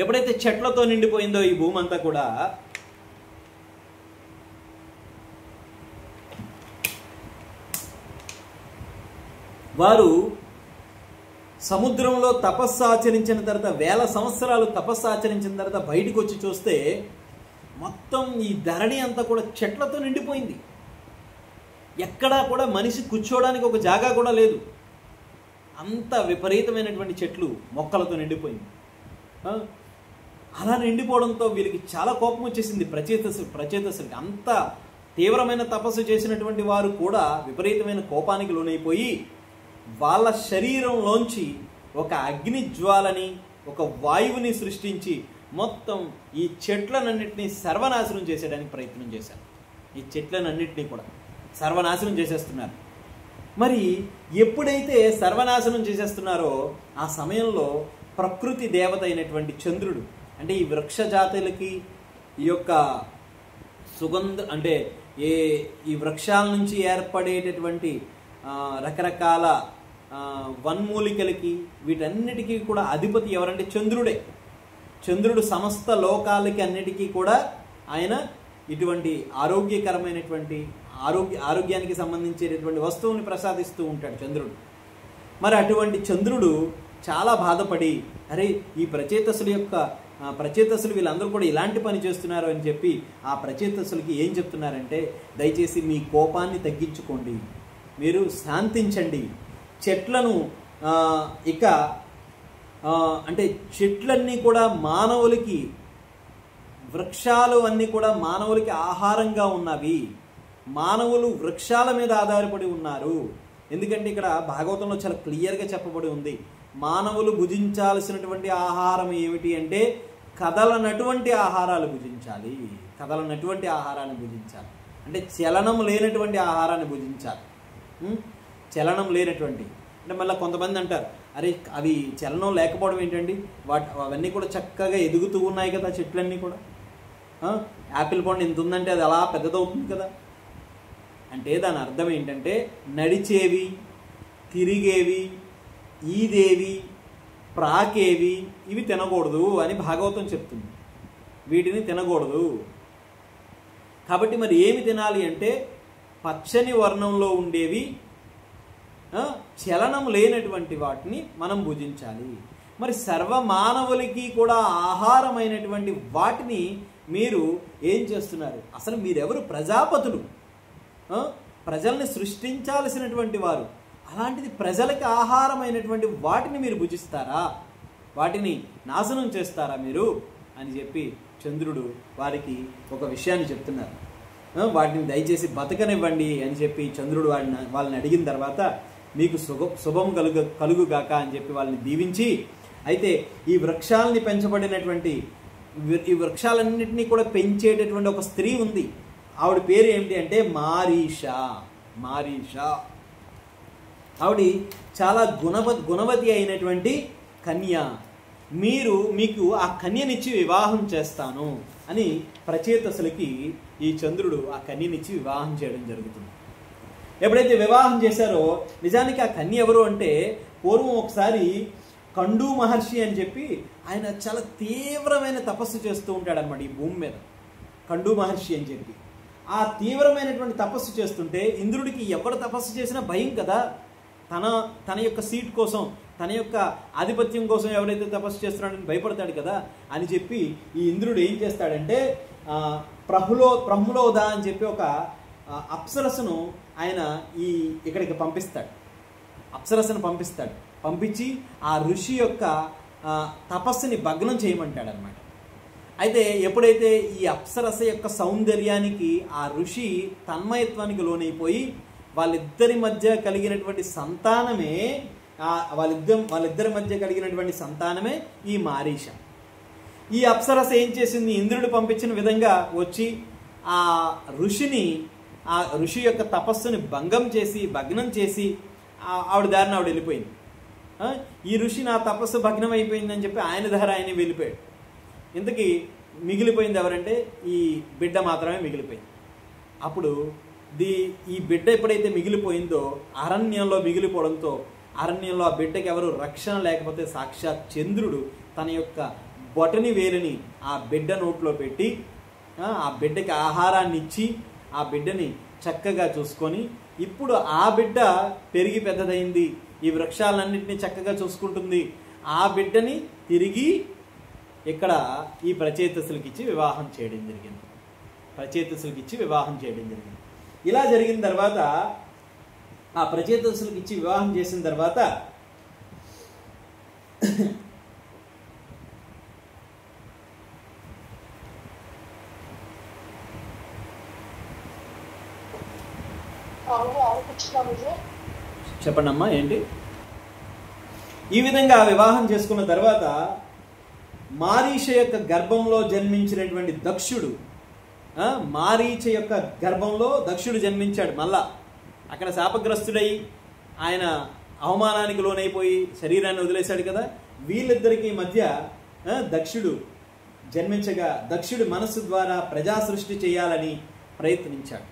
ఎప్పుడైతే చెట్లతో నిండిపోయిందో ఈ భూమి అంతా కూడా, వారు సముద్రంలో తపస్సు ఆచరించిన తర్వాత, వేల సంవత్సరాలు తపస్సు ఆచరించిన తర్వాత బయటకు వచ్చి చూస్తే మొత్తం ఈ ధరణి అంతా కూడా చెట్లతో నిండిపోయింది. ఎక్కడా కూడా మనిషి కూర్చోవడానికి ఒక జాగా కూడా లేదు. అంత విపరీతమైనటువంటి చెట్లు మొక్కలతో నిండిపోయింది. అలా నిండిపోవడంతో వీళ్ళకి చాలా కోపం వచ్చేసింది ప్రచేతసులకి. అంత తీవ్రమైన తపస్సు చేసినటువంటి వారు కూడా విపరీతమైన కోపానికి లోనైపోయి వాళ్ళ శరీరంలోంచి ఒక అగ్ని జ్వాలని, ఒక వాయువుని సృష్టించి మొత్తం ఈ చెట్లనన్నింటినీ సర్వనాశనం చేసేయడానికి ప్రయత్నం చేశారు. ఈ చెట్లనన్నింటినీ కూడా సర్వనాశనం చేసేస్తున్నారు. మరి ఎప్పుడైతే సర్వనాశనం చేసేస్తున్నారో ఆ సమయంలో ప్రకృతి దేవత అయినటువంటి చంద్రుడు, అంటే ఈ వృక్ష జాతులకి ఈ యొక్క అంటే ఈ వృక్షాల నుంచి ఏర్పడేటటువంటి రకరకాల వన్మూలికలకి వీటన్నిటికీ కూడా అధిపతి ఎవరంటే చంద్రుడే. చంద్రుడు సమస్త లోకాలకి అన్నిటికీ కూడా ఆయన ఇటువంటి ఆరోగ్యకరమైనటువంటి ఆరోగ్యానికి సంబంధించేటటువంటి వస్తువుని ప్రసాదిస్తూ ఉంటాడు చంద్రుడు. మరి అటువంటి చంద్రుడు చాలా బాధపడి, అరే ఈ ప్రచేతసులు వీళ్ళందరూ కూడా ఇలాంటి పని చేస్తున్నారు అని చెప్పి ఆ ప్రచేతసులకి ఏం చెప్తున్నారంటే, దయచేసి మీ కోపాన్ని తగ్గించుకోండి, మీరు శాంతించండి. చెట్లను అంటే చెట్లన్నీ కూడా మానవులకి, వృక్షాలు అన్నీ కూడా మానవులకి ఆహారంగా ఉన్నవి. మానవులు వృక్షాల మీద ఆధారపడి ఉన్నారు. ఎందుకంటే ఇక్కడ భాగవతంలో చాలా క్లియర్గా చెప్పబడి ఉంది, మానవులు భుజించాల్సినటువంటి ఆహారం ఏమిటి అంటే కదలనటువంటి ఆహారాలు భుజించాలి. అంటే చలనం లేనటువంటి ఆహారాన్ని భుజించాలి. చలనం లేనటువంటి అంటే మళ్ళీ కొంతమంది అంటారు, అరే అవి చలనం లేకపోవడం ఏంటండి, అవన్నీ కూడా చక్కగా ఎదుగుతూ ఉన్నాయి కదా చెట్లన్నీ కూడా. యాపిల్ పండు ఎంత ఉందంటే అది అలా పెద్దదవుతుంది కదా. అంటే దాని అర్థం ఏంటంటే నడిచేవి, తిరిగేవి, ఈదేవి, ప్రాకేవి, ఇవి తినకూడదు అని భాగవతం చెప్తుంది. వీటిని తినకూడదు. కాబట్టి మరి ఏమి తినాలి అంటే పచ్చని వర్ణంలో ఉండేవి, చలనం లేనటువంటి వాటిని మనం భుజించాలి. మరి సర్వమానవులకి కూడా ఆహారమైనటువంటి వాటిని మీరు ఏం చేస్తున్నారు? అసలు మీరెవరు? ప్రజాపతులు, ప్రజల్ని సృష్టించాల్సినటువంటి వారు. అలాంటిది ప్రజలకి ఆహారమైనటువంటి వాటిని మీరు భుజిస్తారా? వాటిని నాశనం చేస్తారా మీరు అని చెప్పి చంద్రుడు వారికి ఒక విషయాన్ని చెప్తున్నారు. వాటిని దయచేసి బతకనివ్వండి అని చెప్పి చంద్రుడు వాళ్ళని అడిగిన తర్వాత మీకు శుభం కలుగుగాక అని చెప్పి వాళ్ళని దీవించి, అయితే ఈ వృక్షాలని పెంచబడినటువంటి ఈ వృక్షాలన్నింటినీ కూడా పెంచేటటువంటి ఒక స్త్రీ ఉంది. ఆవిడ పేరు ఏమిటి అంటే మారీష. ఆవిడ చాలా గుణవతి అయినటువంటి కన్య. మీకు ఆ కన్యనిచ్చి వివాహం చేస్తాను అని ప్రచేతసులకి ఈ చంద్రుడు ఆ కన్యనిచ్చి వివాహం చేయడం జరుగుతుంది. ఎప్పుడైతే వివాహం చేశారో, నిజానికి ఆ కన్య ఎవరు అంటే పూర్వం ఒకసారి కండు మహర్షి అని చెప్పి ఆయన చాలా తీవ్రమైన తపస్సు చేస్తూ ఉంటాడు అనమాట ఈ భూమి మీద. కండు మహర్షి అని చెప్పి ఆ తీవ్రమైనటువంటి తపస్సు చేస్తుంటే ఇంద్రుడికి ఎవరు తపస్సు చేసినా భయం కదా. తన యొక్క సీట్ కోసం, తన యొక్క ఆధిపత్యం కోసం ఎవరైతే తపస్సు చేస్తున్నాడని భయపడతాడు కదా అని చెప్పి ఈ ఇంద్రుడు ఏం చేస్తాడంటే ప్రహ్లోద అని చెప్పి ఒక అప్సరస్సును ఆయన ఇక్కడికి పంపిస్తాడు. పంపించి ఆ ఋషి యొక్క తపస్సుని భగ్నం చేయమంటాడు అనమాట. అయితే ఎప్పుడైతే ఈ అప్సరస యొక్క సౌందర్యానికి ఆ ఋషి తన్మయత్వానికి లోనైపోయి వాళ్ళిద్దరి మధ్య కలిగినటువంటి సంతానమే ఈ మారీష. ఈ అప్సరస ఏం చేసింది? ఇంద్రుడు పంపించిన విధంగా వచ్చి ఆ ఋషి యొక్క తపస్సుని భగ్నం చేసి ఆవిడ దారిని ఆవిడ వెళ్ళిపోయింది. ఈ ఋషి నా తపస్సు భగ్నం అయిపోయిందని చెప్పి ఆయన దారి ఆయన వెళ్ళిపోయాడు. ఇంతకీ మిగిలిపోయింది ఎవరంటే ఈ బిడ్డ మాత్రమే మిగిలిపోయింది. అప్పుడు ఈ బిడ్డ ఎప్పుడైతే మిగిలిపోయిందో అరణ్యంలో మిగిలిపోవడంతో అరణ్యంలో ఆ బిడ్డకి ఎవరు రక్షణ లేకపోతే సాక్షాత్ చంద్రుడు తన యొక్క బొటని వేలిని ఆ బిడ్డ నోట్లో పెట్టి ఆ బిడ్డకి ఆహారాన్ని ఇచ్చి ఆ బిడ్డని చక్కగా చూసుకొని, ఇప్పుడు ఆ బిడ్డ పెరిగి పెద్దదైంది, ఈ వృక్షాలన్నింటినీ చక్కగా చూసుకుంటుంది, ఆ బిడ్డని తిరిగి ఇక్కడ ఈ ప్రచేతసులకిచ్చి వివాహం చేయడం జరిగింది. ఇలా జరిగిన తర్వాత ఆ ప్రచేతసులకిచ్చి వివాహం చేసిన తర్వాత చెప్పండి అమ్మా ఏంటి? ఈ విధంగా వివాహం చేసుకున్న తర్వాత మారీచ యొక్క గర్భంలో జన్మించినటువంటి దక్షుడు, మారీచ యొక్క గర్భంలో దక్షుడు జన్మించాడు. మళ్ళా అక్కడ శాపగ్రస్తుడై ఆయన అవమానానికి లోనైపోయి శరీరాన్ని వదిలేశాడు కదా. వీళ్ళిద్దరికీ మధ్య దక్షుడు జన్మించగా దక్షుడు మనస్సు ద్వారా ప్రజా సృష్టి చేయాలని ప్రయత్నించాడు.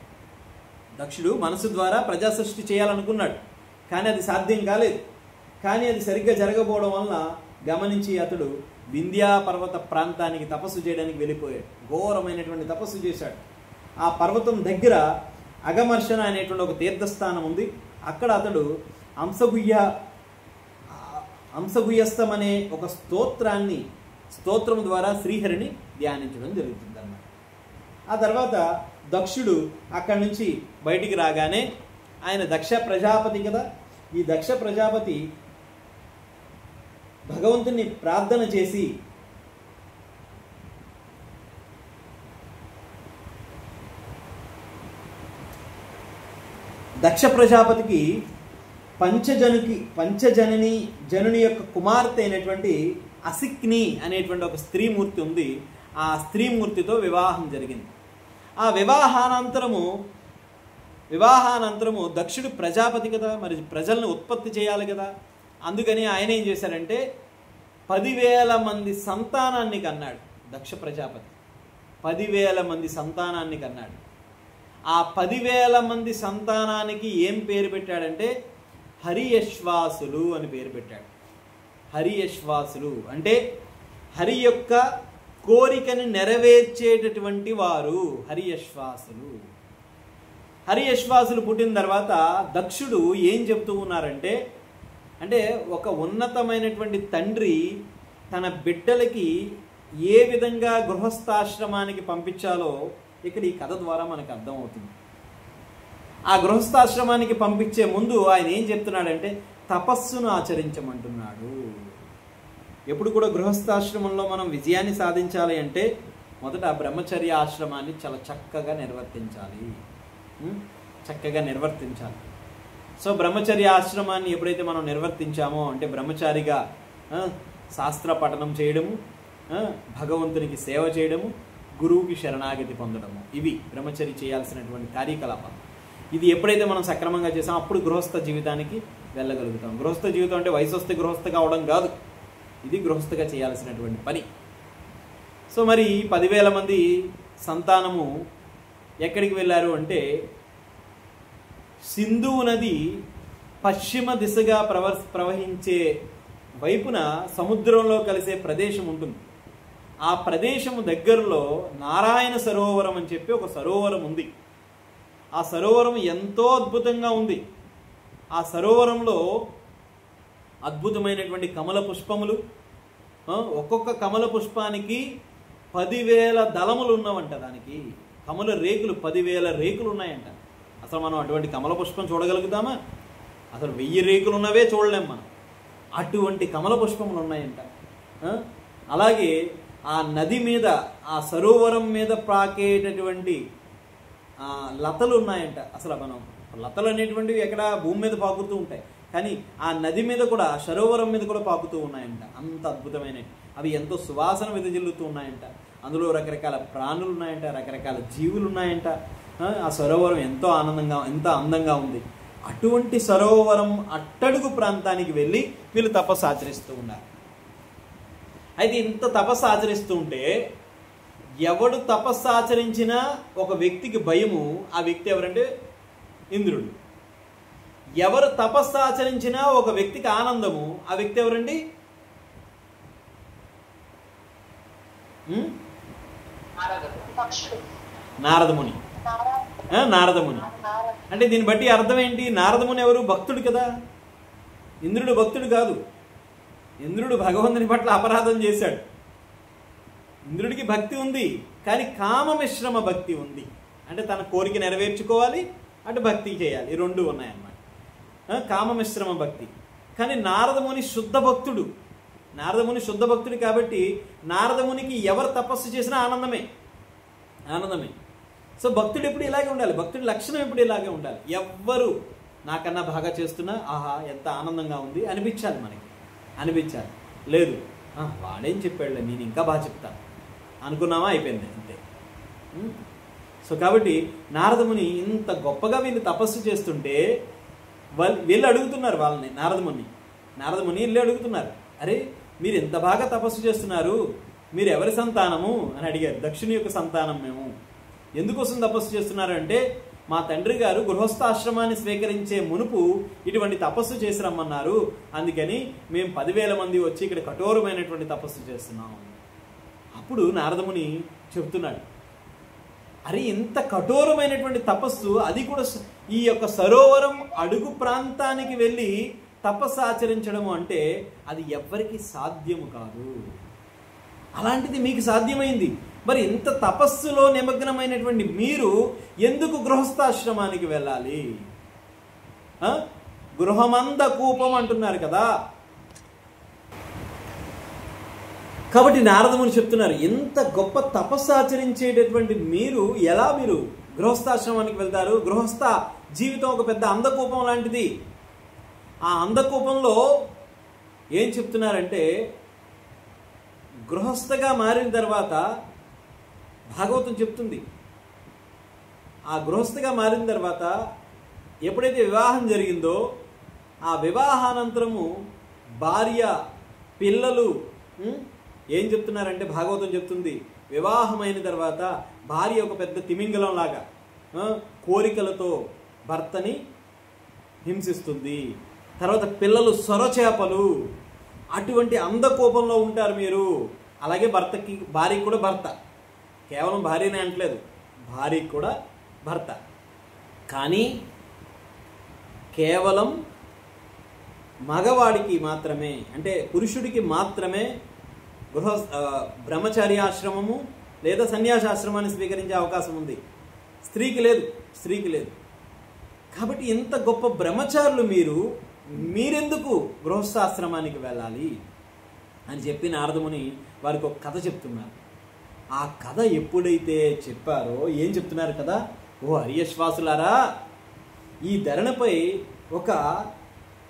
దక్షుడు మనసు ద్వారా ప్రజా సృష్టి చేయాలనుకున్నాడు, కానీ అది సాధ్యం కాలేదు. కానీ అది సరిగ్గా జరగకపోవడం వలన గమనించి అతడు వింధ్యా పర్వత ప్రాంతానికి తపస్సు చేయడానికి వెళ్ళిపోయాడు. ఘోరమైనటువంటి తపస్సు చేశాడు. ఆ పర్వతం దగ్గర అగమర్షణ అనేటువంటి ఒక తీర్థస్థానం ఉంది. అక్కడ అతడు అంశగుయ్యస్థం అనే ఒక స్తోత్రం ద్వారా శ్రీహరిని ధ్యానించడం జరుగుతుంది అన్నమాట. ఆ తర్వాత దక్షుడు అక్కడి నుంచి బయటికి రాగానే ఆయన దక్ష ప్రజాపతి కదా, ఈ దక్ష ప్రజాపతి భగవంతుని ప్రార్థన చేసి దక్ష ప్రజాపతికి జనుని యొక్క కుమార్తె అయినటువంటి అసిక్ని అనేటువంటి ఒక స్త్రీమూర్తి ఉంది. ఆ స్త్రీమూర్తితో వివాహం జరిగింది. ఆ వివాహానంతరము దక్షుడు ప్రజాపతి కదా, మరి ప్రజలను ఉత్పత్తి చేయాలి కదా. అందుకని ఆయన ఏం చేశారంటే 10,000 మంది సంతానాన్ని కన్నాడు. దక్ష ప్రజాపతి 10,000 మంది సంతానాన్ని కన్నాడు. ఆ 10,000 మంది సంతానానికి ఏం పేరు పెట్టాడంటే హరియశ్వాసులు అని పేరు పెట్టాడు. హరియశ్వాసులు అంటే హరి యొక్క కోరికని నెరవేర్చేటటువంటి వారు హరియశ్వాసులు. హరియశ్వాసులు పుట్టిన తర్వాత దక్షుడు ఏం చెప్తూ ఉన్నారంటే, అంటే ఒక ఉన్నతమైనటువంటి తండ్రి తన బిడ్డలకి ఏ విధంగా గృహస్థాశ్రమానికి పంపించాలో ఇక్కడ ఈ కథ ద్వారా మనకు అర్థమవుతుంది. ఆ గృహస్థాశ్రమానికి పంపించే ముందు ఆయన ఏం చెప్తున్నాడంటే తపస్సును ఆచరించమంటున్నాడు. ఎప్పుడు కూడా గృహస్థాశ్రమంలో మనం విజయాన్ని సాధించాలి అంటే మొదట బ్రహ్మచర్య ఆశ్రమాన్ని చాలా చక్కగా నిర్వర్తించాలి. సో బ్రహ్మచర్య ఆశ్రమాన్ని ఎప్పుడైతే మనం నిర్వర్తించామో అంటే బ్రహ్మచారిగా శాస్త్ర పఠనం చేయడము, భగవంతునికి సేవ చేయడము, గురువుకి శరణాగతి పొందడము, ఇవి బ్రహ్మచర్య చేయాల్సినటువంటి కార్యకలాపాలు. ఇది ఎప్పుడైతే మనం సక్రమంగా చేసామో అప్పుడు గృహస్థ జీవితానికి వెళ్ళగలుగుతాం. గృహస్థ జీవితం అంటే వయసు వస్తే గృహస్థ కావడం కాదు, ఇది గృహస్థగా చేయాల్సినటువంటి పని. సో మరి 10,000 మంది సంతానము ఎక్కడికి వెళ్ళారు అంటే సింధువు నది పశ్చిమ దిశగా ప్రవహించే వైపున సముద్రంలో కలిసే ప్రదేశం ఉంటుంది. ఆ ప్రదేశము దగ్గరలో నారాయణ సరోవరం అని చెప్పి ఒక సరోవరం ఉంది. ఆ సరోవరం ఎంతో అద్భుతంగా ఉంది. ఆ సరోవరంలో అద్భుతమైనటువంటి కమల పుష్పములు, ఒక్కొక్క కమల పుష్పానికి 10,000 దళములు ఉన్నవంట. దానికి కమల రేకులు 10,000 రేకులు ఉన్నాయంట. అసలు మనం అటువంటి కమల పుష్పం చూడగలుగుతామా? అసలు 1000 రేకులు ఉన్నవే చూడలేం మనం. అటువంటి కమల పుష్పములు ఉన్నాయంట. అలాగే ఆ నది మీద, ఆ సరోవరం మీద పాకేటటువంటి లతలు ఉన్నాయంట. అసలు మనం లతలు అనేటువంటివి ఎక్కడ భూమి మీద పాకుతూ ఉంటాయి, కానీ ఆ నది మీద కూడా, సరోవరం మీద కూడా పాకుతూ ఉన్నాయంట. అంత అద్భుతమైనవి. అవి ఎంతో సువాసన వెదజల్లుతూ ఉన్నాయంట. అందులో రకరకాల ప్రాణులు ఉన్నాయంట, రకరకాల జీవులు ఉన్నాయంట. ఆ సరోవరం ఎంతో అందంగా ఉంది. అటువంటి సరోవరం అట్టడుగు ప్రాంతానికి వెళ్ళి వీళ్ళు తపస్సు ఆచరిస్తూ ఉన్నారు. అయితే ఇంత తపస్సు ఆచరిస్తూ ఉంటే ఎవడు తపస్సు ఆచరించినా ఒక వ్యక్తికి భయము. ఆ వ్యక్తి ఎవరంటే ఇంద్రుడు. ఎవరు తపస్సు ఆచరించినా ఒక వ్యక్తికి ఆనందము. ఆ వ్యక్తి ఎవరండి? నారదముని. నారదముని అంటే దీన్ని బట్టి అర్థం ఏంటి? నారదముని ఎవరు? భక్తుడు కదా. ఇంద్రుడు భక్తుడు కాదు. ఇంద్రుడు భగవంతుని పట్ల అపరాధం చేశాడు. ఇంద్రుడికి భక్తి ఉంది, కానీ కామమిశ్రమ భక్తి ఉంది. అంటే తన కోరిక నెరవేర్చుకోవాలి, అటు భక్తి చేయాలి, ఈ రెండు ఉన్నాయన్నమాట. కామమిశ్రమ భక్తి. కానీ నారదముని శుద్ధ భక్తుడు. నారదముని శుద్ధ భక్తుడు కాబట్టి నారదమునికి ఎవరు తపస్సు చేసినా ఆనందమే. సో భక్తుడు ఎప్పుడు ఇలాగే ఉండాలి. భక్తుడి లక్షణం ఎప్పుడు ఇలాగే ఉండాలి. ఎవ్వరు నాకన్నా బాగా చేస్తున్నా ఆహా ఎంత ఆనందంగా ఉంది అనిపించాలి, మనకి అనిపించాలి. లేదు వాడేం చెప్పాడులే, నేను ఇంకా బాగా చెప్తాను అనుకున్నామా, అయిపోయింది అంతే. సో కాబట్టి నారదముని ఇంత గొప్పగా వీళ్ళు తపస్సు చేస్తుంటే వీళ్ళు అడుగుతున్నారు వాళ్ళని, నారదముని వీళ్ళు అడుగుతున్నారు, అరే మీరు ఎంత బాగా తపస్సు చేస్తున్నారు, మీరు ఎవరి సంతానము అని అడిగారు. దక్షుని యొక్క సంతానం మేము. ఎందుకోసం తపస్సు చేస్తున్నారు అంటే మా తండ్రి గారు గృహస్థాశ్రమాన్ని స్వీకరించే మునుపు ఇటువంటి తపస్సు చేసి రమ్మన్నారు, అందుకని మేము 10,000 మంది వచ్చి ఇక్కడ కఠోరమైనటువంటి తపస్సు చేస్తున్నాం. అప్పుడు నారదముని చెప్తున్నాడు, అరే ఇంత కఠోరమైనటువంటి తపస్సు, అది కూడా ఈ యొక్క సరోవరం అడుగు ప్రాంతానికి వెళ్ళి తపస్సు ఆచరించడము అంటే అది ఎవ్వరికి సాధ్యము కాదు. అలాంటిది మీకు సాధ్యమైంది. మరి ఇంత తపస్సులో నిమగ్నమైనటువంటి మీరు ఎందుకు గృహస్థాశ్రమానికి వెళ్ళాలి? గృహమంద కూపం అంటున్నారు కదా. కాబట్టి నారదముని చెప్తున్నారు, ఎంత గొప్ప తపస్సు ఆచరించేటటువంటి మీరు ఎలా మీరు గృహస్థాశ్రమానికి వెళ్తారు? గృహస్థ జీవితం ఒక పెద్ద అందకూపం లాంటిది. ఆ అందకూపంలో ఏం చెప్తున్నారంటే గృహస్థగా మారిన తర్వాత భాగవతం చెప్తుంది, ఆ గృహస్థగా మారిన తర్వాత ఎప్పుడైతే వివాహం జరిగిందో ఆ వివాహానంతరము భార్య పిల్లలు ఏం చెప్తున్నారంటే భాగవతం చెప్తుంది, వివాహమైన తర్వాత భార్య ఒక పెద్ద తిమింగలం లాగా కోరికలతో భర్తని హింసిస్తుంది. తర్వాత పిల్లలు సొరచేపలు, అటువంటి అంధకోపంలో ఉంటారు మీరు. అలాగే భార్యకి కూడా భర్త, కేవలం భార్యనే అంటలేదు, భార్యకి కూడా భర్త. కానీ కేవలం మగవాడికి మాత్రమే, అంటే పురుషుడికి మాత్రమే బ్రహ్మచార్యాశ్రమము లేదా సన్యాసాశ్రమాన్ని స్వీకరించే అవకాశం ఉంది. స్త్రీకి లేదు. కాబట్టి ఇంత గొప్ప బ్రహ్మచారులు మీరెందుకు గృహస్థాశ్రమానికి వెళ్ళాలి అని చెప్పి నారదముని వారికి ఒక కథ చెప్తున్నారు. ఆ కథ ఎప్పుడైతే చెప్పారో ఏం చెప్తున్నారు కదా, ఓ హరియశ్వాసులారా, ఈ ధరణపై ఒక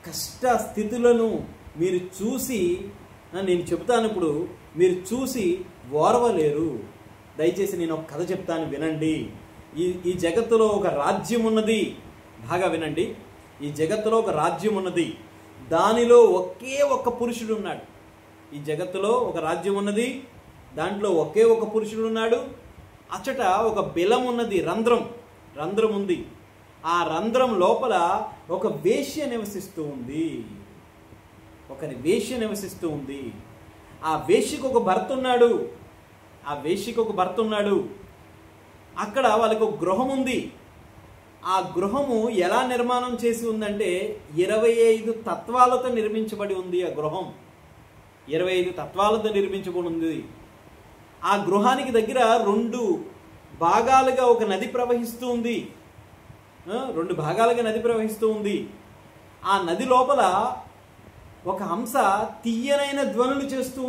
కష్ట స్థితులను మీరు చూసి, నేను చెప్తాను ఇప్పుడు, మీరు చూసి ఓర్వలేరు. దయచేసి నేను ఒక కథ చెప్తాను, వినండి. ఈ జగత్తులో ఒక రాజ్యం ఉన్నది, బాగా వినండి. ఈ జగత్తులో ఒక రాజ్యం ఉన్నది, దానిలో ఒకే ఒక్క పురుషుడు ఉన్నాడు. ఈ జగత్తులో ఒక రాజ్యం ఉన్నది, దాంట్లో ఒకే ఒక పురుషుడు ఉన్నాడు. అచ్చట ఒక బిలం ఉన్నది, రంధ్రం ఉంది. ఆ రంధ్రం లోపల ఒక వేశ్య నివసిస్తూ ఉంది. ఆ వేశ్యకు ఒక భర్త ఉన్నాడు. అక్కడ వాళ్ళకి ఒక గృహం ఉంది. ఆ గృహము ఎలా నిర్మాణం చేసి ఉందంటే 25 తత్వాలతో నిర్మించబడి ఉంది. ఆ గృహం 25 తత్వాలతో నిర్మించబడి ఉంది. ఆ గృహానికి దగ్గర 2 భాగాలుగా ఒక నది ప్రవహిస్తూ ఉంది. 2 భాగాలుగా నది ప్రవహిస్తూ ఉంది. ఆ నది లోపల ఒక హంస తీయనైన ధ్వనులు చేస్తూ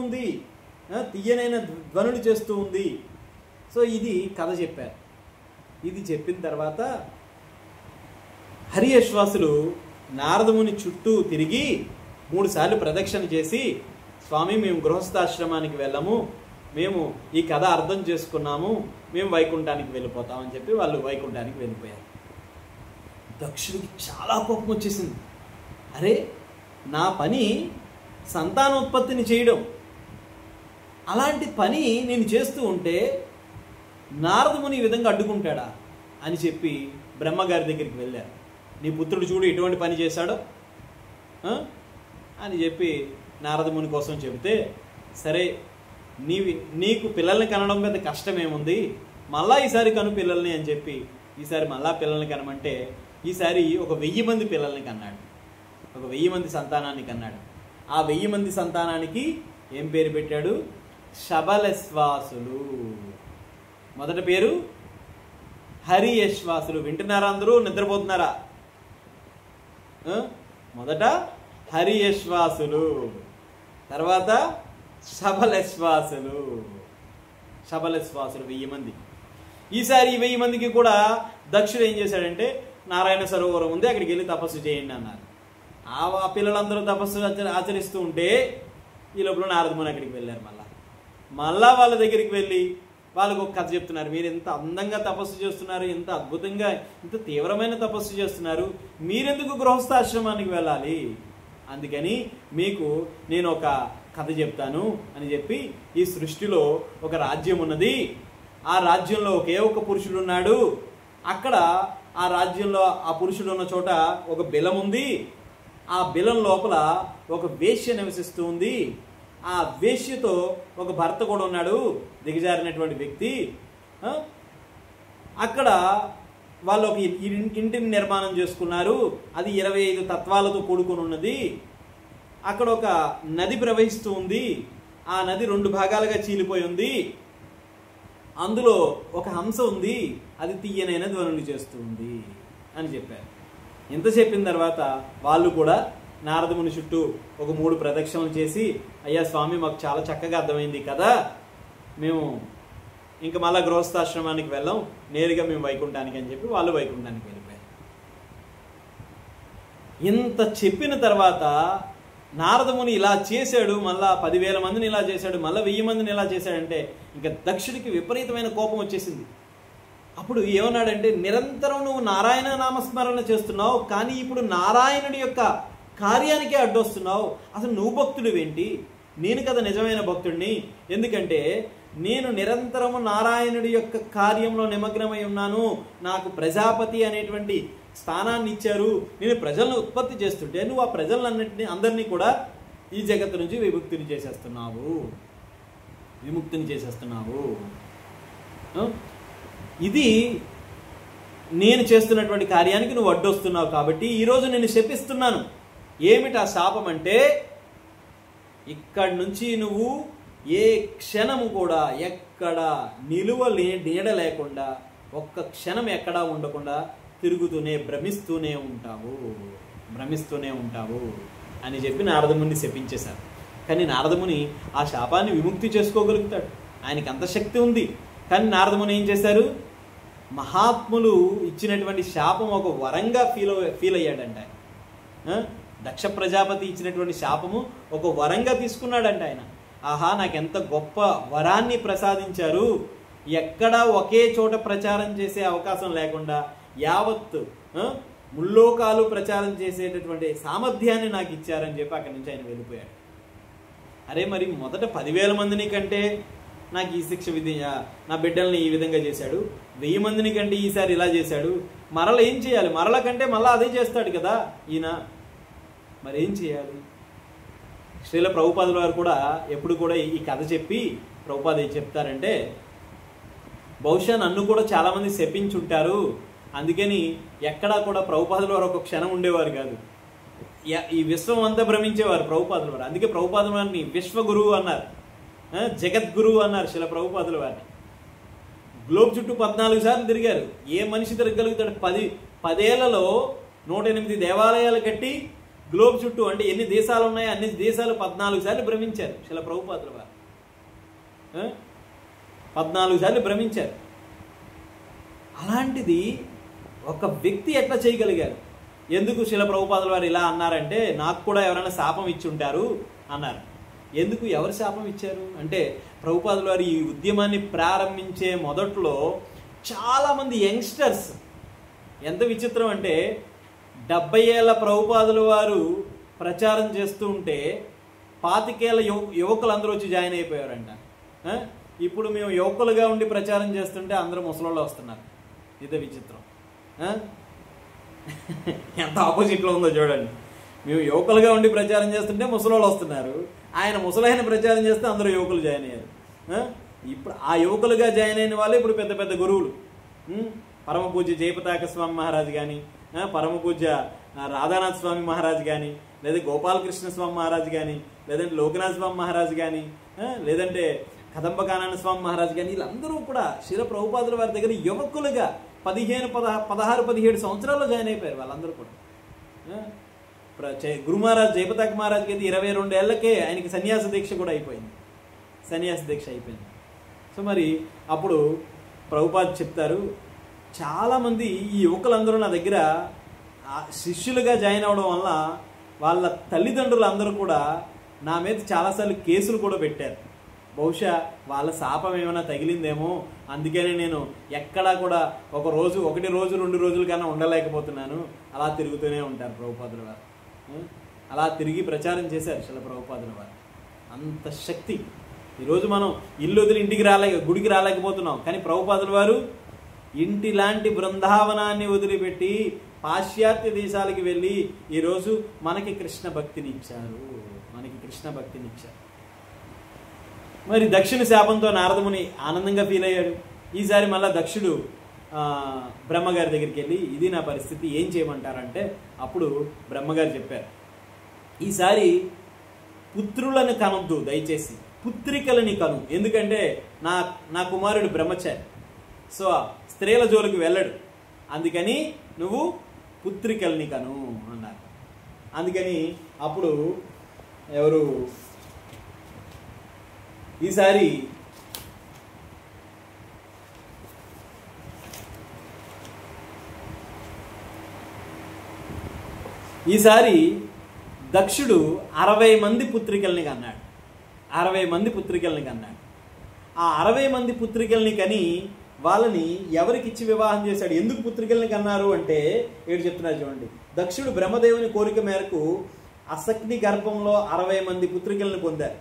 ఉంది. సో ఇది కథ చెప్పారు. ఇది చెప్పిన తర్వాత హరియశ్వాసులు నారదముని చుట్టూ తిరిగి 3 సార్లు ప్రదక్షిణ చేసి, స్వామి మేము గృహస్థాశ్రమానికి వెళ్ళము, మేము ఈ కథ అర్థం చేసుకున్నాము, మేము వైకుంఠానికి వెళ్ళిపోతామని చెప్పి వాళ్ళు వైకుంఠానికి వెళ్ళిపోయారు. దక్షుడికి చాలా కోపం వచ్చేసింది. అరే, నా పని సంతానోత్పత్తిని చేయడం, అలాంటి పని నేను చేస్తూ ఉంటే నారదముని ఈ విధంగా అడ్డుకుంటాడా అని చెప్పి బ్రహ్మగారి దగ్గరికి వెళ్ళారు. నీ పుత్రుడు చూడు ఎటువంటి పని చేశాడో అని చెప్పి నారదముని కోసం చెబితే, సరే నీకు పిల్లల్ని కనడం పెద్ద కష్టమేముంది, మళ్ళా ఈసారి కను పిల్లల్ని అని చెప్పి ఈసారి మళ్ళా పిల్లల్ని కనమంటే ఈసారి ఒక 1000 మంది పిల్లల్ని కన్నాడు. ఒక 1000 మంది సంతానాన్ని కన్నాడు. ఆ 1000 మంది సంతానానికి ఏం పేరు పెట్టాడు? శబలశ్వాసులు. మొదటి పేరు హరియశ్వాసులు. వింటున్నారా అందరూ? నిద్రపోతున్నారా? మొదట హరియశ్వాసులు, తర్వాత శబలశ్వాసులు. 1000 మంది. ఈసారి ఈ 1000 మందికి కూడా దక్షుడు ఏం చేశాడంటే, నారాయణ సరోవరం ఉంది, అక్కడికి వెళ్ళి తపస్సు చేయండి అన్నారు. ఆ పిల్లలందరూ తపస్సు ఆచరిస్తూ ఉంటే ఈ లోపల నారదముని అక్కడికి వెళ్ళారు. మళ్ళా వాళ్ళ దగ్గరికి వెళ్ళి వాళ్ళకు ఒక కథ చెప్తున్నారు. మీరు ఎంత అందంగా తపస్సు చేస్తున్నారు, ఎంత అద్భుతంగా, ఇంత తీవ్రమైన తపస్సు చేస్తున్నారు, మీరెందుకు గృహస్థాశ్రమానికి వెళ్ళాలి? అందుకని మీకు నేను ఒక కథ చెప్తాను అని చెప్పి, ఈ సృష్టిలో ఒక రాజ్యం ఉన్నది, ఆ రాజ్యంలో ఒకే ఒక పురుషుడు ఉన్నాడు. అక్కడ ఆ రాజ్యంలో ఆ పురుషుడు ఉన్న చోట ఒక బిలం ఉంది. ఆ బిలం లోపల ఒక వేశ్య నివసిస్తూ ఉంది. ఆ వేశ్యతో ఒక భర్త కూడా ఉన్నాడు, దిగజారినటువంటి వ్యక్తి. అక్కడ వాళ్ళు ఒక ఇంటిని నిర్మాణం చేసుకున్నారు. అది 25 తత్వాలతో కూడుకుని ఉన్నది. అక్కడ ఒక నది ప్రవహిస్తూ ఉంది. ఆ నది 2 భాగాలుగా చీలిపోయి ఉంది. అందులో ఒక హంస ఉంది, అది తీయనైన ధ్వనులు చేస్తూ ఉంది అని చెప్పారు. ఇంత చెప్పిన తర్వాత వాళ్ళు కూడా నారదముని చుట్టూ ఒక 3 ప్రదక్షిణలు చేసి, అయ్యా స్వామి మాకు చాలా చక్కగా అర్థమైంది కదా, మేము ఇంకా మళ్ళా గృహస్థాశ్రమానికి వెళ్ళాం, నేరుగా మేము వైకుంఠానికి అని చెప్పి వాళ్ళు వైకుంఠానికి వెళ్ళిపోయారు. ఇంత చెప్పిన తర్వాత నారదముని ఇలా చేశాడు, మళ్ళా 10,000 మందిని ఇలా చేశాడు, మళ్ళీ 1000 మందిని ఇలా చేశాడంటే ఇంకా దక్షుడికి విపరీతమైన కోపం వచ్చేసింది. అప్పుడు ఏమన్నాడంటే, నిరంతరం నువ్వు నారాయణ నామస్మరణ చేస్తున్నావు, కానీ ఇప్పుడు నారాయణుడి యొక్క కార్యానికే అడ్డొస్తున్నావు. అసలు నువ్వు భక్తుడివేంటి? నేను కదా నిజమైన భక్తుడిని. ఎందుకంటే నేను నిరంతరము నారాయణుడి యొక్క కార్యంలో నిమగ్నమై ఉన్నాను. నాకు ప్రజాపతి అనేటువంటి స్థానాన్ని ఇచ్చారు. నేను ప్రజలను ఉత్పత్తి చేస్తుంటే నువ్వు ఆ ప్రజలన్నింటినీ అందరినీ కూడా ఈ జగత్తు నుంచి విముక్తిని చేసేస్తున్నావు. ఇది నేను చేస్తున్నటువంటి కార్యానికి నువ్వు అడ్డొస్తున్నావు కాబట్టి ఈరోజు నేను శపిస్తున్నాను. ఏమిటి ఆ శాపం అంటే, ఇక్కడి నుంచి నువ్వు ఏ క్షణము కూడా ఎక్కడ నీడ లేకుండా, ఒక్క క్షణం ఎక్కడా ఉండకుండా తిరుగుతూనే భ్రమిస్తూనే ఉంటావు అని చెప్పి నారదముని శపించేశారు. కానీ నారదముని ఆ శాపాన్ని విముక్తి చేసుకోగలుగుతాడు, ఆయనకి అంత శక్తి ఉంది. కానీ నారదముని ఏం చేశారు, మహాత్ములు ఇచ్చినటువంటి శాపం ఒక వరంగా ఫీల్ అయ్యాడంట ఆయన. దక్ష ప్రజాపతి ఇచ్చినటువంటి శాపము ఒక వరంగా తీసుకున్నాడంట ఆయన. ఆహా, నాకెంత గొప్ప వరాన్ని ప్రసాదించారు, ఎక్కడా ఒకే చోట ప్రచారం చేసే అవకాశం లేకుండా యావత్తు ముల్లోకాలు ప్రచారం చేసేటటువంటి సామర్థ్యాన్ని నాకు ఇచ్చారని చెప్పి అక్కడి నుంచి ఆయన వెళ్ళిపోయాడు. అరే మరి మొదట 10,000 మందిని కంటే నాకు ఈ శిక్ష నా బిడ్డల్ని ఈ విధంగా చేశాడు, 1000 మందిని కంటే ఈసారి ఇలా చేశాడు, మరల ఏం చేయాలి, మరల కంటే మళ్ళీ అదే చేస్తాడు కదా ఈయన, మరి ఏం చేయాలి? శ్రీల ప్రభుపాదుల వారు కూడా ఎప్పుడు కూడా ఈ కథ చెప్పి ప్రభుపాద ఏం చెప్తారంటే, బహుశా నన్ను కూడా చాలామంది శపించుంటారు, అందుకని ఎక్కడా కూడా ప్రభుపాదుల వారు ఒక క్షణం ఉండేవారు కాదు, ఈ విశ్వం అంతా భ్రమించేవారు ప్రభుపాదుల వారు. అందుకే ప్రభుపాదుల వారిని విశ్వగురువు అన్నారు, జగద్గురువు అన్నారు శిల ప్రభుపాదుల వారిని. గ్లోబ్ చుట్టూ 14 సార్లు తిరిగారు. ఏ మనిషి తిరగలుగుతాడు? 10 ఏళ్లలో 108 దేవాలయాలు కట్టి గ్లోబ్ చుట్టూ, అంటే ఎన్ని దేశాలు ఉన్నాయో అన్ని దేశాలు 14 సార్లు భ్రమించారు శిల ప్రభుపాదుల వారు. 14 సార్లు భ్రమించారు. అలాంటిది ఒక వ్యక్తి ఎట్లా చేయగలిగారు? ఎందుకు శిల ప్రభుపాదుల వారు ఇలా అన్నారంటే, నాకు కూడా ఎవరైనా శాపం ఇచ్చి ఉంటారు అన్నారు. ఎందుకు, ఎవరు శాపం ఇచ్చారు అంటే, ప్రభుపాదుల వారు ఈ ఉద్యమాన్ని ప్రారంభించే మొదట్లో చాలామంది యంగ్స్టర్స్, ఎంత విచిత్రం అంటే 70 ఏళ్ల ప్రభుపాదుల వారు ప్రచారం చేస్తూ ఉంటే 25 ఏళ్ల యువకులు వచ్చి జాయిన్ అయిపోయారంట. ఇప్పుడు మేము యువకులుగా ఉండి ప్రచారం చేస్తుంటే అందరూ ముసలోళ్ళు వస్తున్నారు. ఇదే విచిత్రం. ఎంత ఆపోజిట్లో ఉందో చూడండి. మేము యువకులుగా ఉండి ప్రచారం చేస్తుంటే ముసలోళ్ళు వస్తున్నారు, ఆయన ముసలైన ప్రచారం చేస్తే అందరూ యువకులు జాయిన్ అయ్యారు. ఇప్పుడు ఆ యువకులుగా జాయిన్ అయిన వాళ్ళు ఇప్పుడు పెద్ద పెద్ద గురువులు. పరమ పూజ్య జయపతాక స్వామి మహారాజు కానీ, పరమ పూజ్య రాధానాథ్ స్వామి మహారాజు కానీ, లేదా గోపాలకృష్ణ స్వామి మహారాజు కానీ, లేదంటే లోకనాథ్ స్వామి మహారాజు కానీ, లేదంటే కదంబకానంద స్వామి మహారాజు కానీ, వీళ్ళందరూ కూడా శిల ప్రభుపాదుల వారి దగ్గర యువకులుగా 16, 17 సంవత్సరాల్లో జాయిన్ అయిపోయారు వాళ్ళందరూ కూడా. గురు మహారాజ్ జయపతాక మహారాజుకి అయితే 22 ఏళ్లకే ఆయనకి సన్యాస దీక్ష కూడా అయిపోయింది. సో మరి అప్పుడు ప్రభుపాద్ చెప్తారు, చాలామంది ఈ యువకులందరూ నా దగ్గర శిష్యులుగా జాయిన్ అవడం వల్ల వాళ్ళ తల్లిదండ్రులు అందరూ కూడా నా మీద చాలాసార్లు కేసులు కూడా పెట్టారు. బహుశా వాళ్ళ శాపం ఏమైనా తగిలిందేమో, అందుకని నేను ఎక్కడా కూడా 1 రోజు 2 రోజుల కన్నా ఉండలేకపోతున్నాను. అలా తిరుగుతూనే ఉంటారు ప్రభుపాదుల వారు. అలా తిరిగి ప్రచారం చేశారు శిల ప్రభుపాదుల వారు. అంత శక్తి. ఈరోజు మనం ఇల్లు వదిలి గుడికి రాలేకపోతున్నాం, కానీ ప్రభుపాదుల వారు ఇంటి లాంటి బృందావనాన్ని వదిలిపెట్టి పాశ్చాత్య దేశాలకి వెళ్ళి ఈరోజు మనకి కృష్ణ భక్తిని ఇచ్చారు. మరి దక్షుని శాపంతో నారదముని ఆనందంగా ఫీల్ అయ్యాడు. ఈసారి మళ్ళా దక్షుడు బ్రహ్మగారి దగ్గరికి వెళ్ళి, ఇది నా పరిస్థితి, ఏం చేయమంటారంటే అప్పుడు బ్రహ్మగారు చెప్పారు, ఈసారి పుత్రులను కనొద్దు, దయచేసి పుత్రికలని కను, ఎందుకంటే నా కుమారుడు బ్రహ్మచారి, సో స్త్రీల జోలికి వెళ్ళడు, అందుకని నువ్వు పుత్రికల్ని కను అన్నారు. అందుకని అప్పుడు ఎవరు ఈసారి దక్షుడు 60 మంది పుత్రికల్ని కన్నాడు. 60 మంది పుత్రికల్ని కన్నాడు. ఆ 60 మంది పుత్రికల్ని కని వాళ్ళని ఎవరికిచ్చి వివాహం చేశాడు? ఎందుకు పుత్రికల్ని కన్నారు అంటే ఏడు చెప్తున్నారు చూడండి. దక్షుడు బ్రహ్మదేవుని కోరిక మేరకు అసగ్ని గర్భంలో 60 మంది పుత్రికల్ని పొందారు.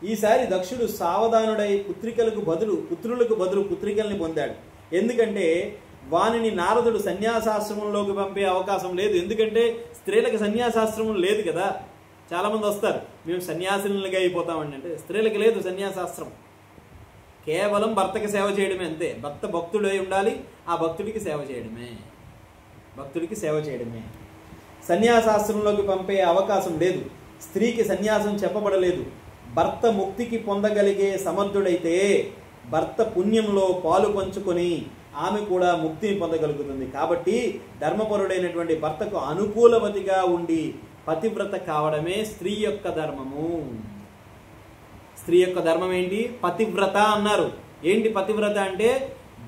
ఈసారి దక్షుడు సావధానుడై పుత్రులకు బదులు పుత్రికల్ని పొందాడు. ఎందుకంటే వానిని నారదుడు సన్యాసాశ్రమంలోకి పంపే అవకాశం లేదు, ఎందుకంటే స్త్రీలకు సన్యాసాశ్రమం లేదు కదా. చాలామంది వస్తారు, మేము సన్యాసినులుగా అయిపోతామండి అంటే, స్త్రీలకు లేదు సన్యాసాస్త్రం. కేవలం భర్తకి సేవ చేయడమే అంతే. భర్త భక్తుడై ఉండాలి, ఆ భక్తుడికి సేవ చేయడమే, భక్తుడికి సేవ చేయడమే. సన్యాసాశ్రమంలోకి పంపే అవకాశం లేదు. స్త్రీకి సన్యాసం చెప్పబడలేదు. భర్త ముక్తికి పొందగలిగే సమర్థుడైతే భర్త పుణ్యంలో పాలు పంచుకొని ఆమె కూడా ముక్తిని పొందగలుగుతుంది. కాబట్టి ధర్మపరుడైనటువంటి భర్తకు అనుకూలవతిగా ఉండి పతివ్రత కావడమే స్త్రీ యొక్క ధర్మము. స్త్రీ యొక్క ధర్మం ఏంటి? పతివ్రత అన్నారు. ఏంటి పతివ్రత అంటే?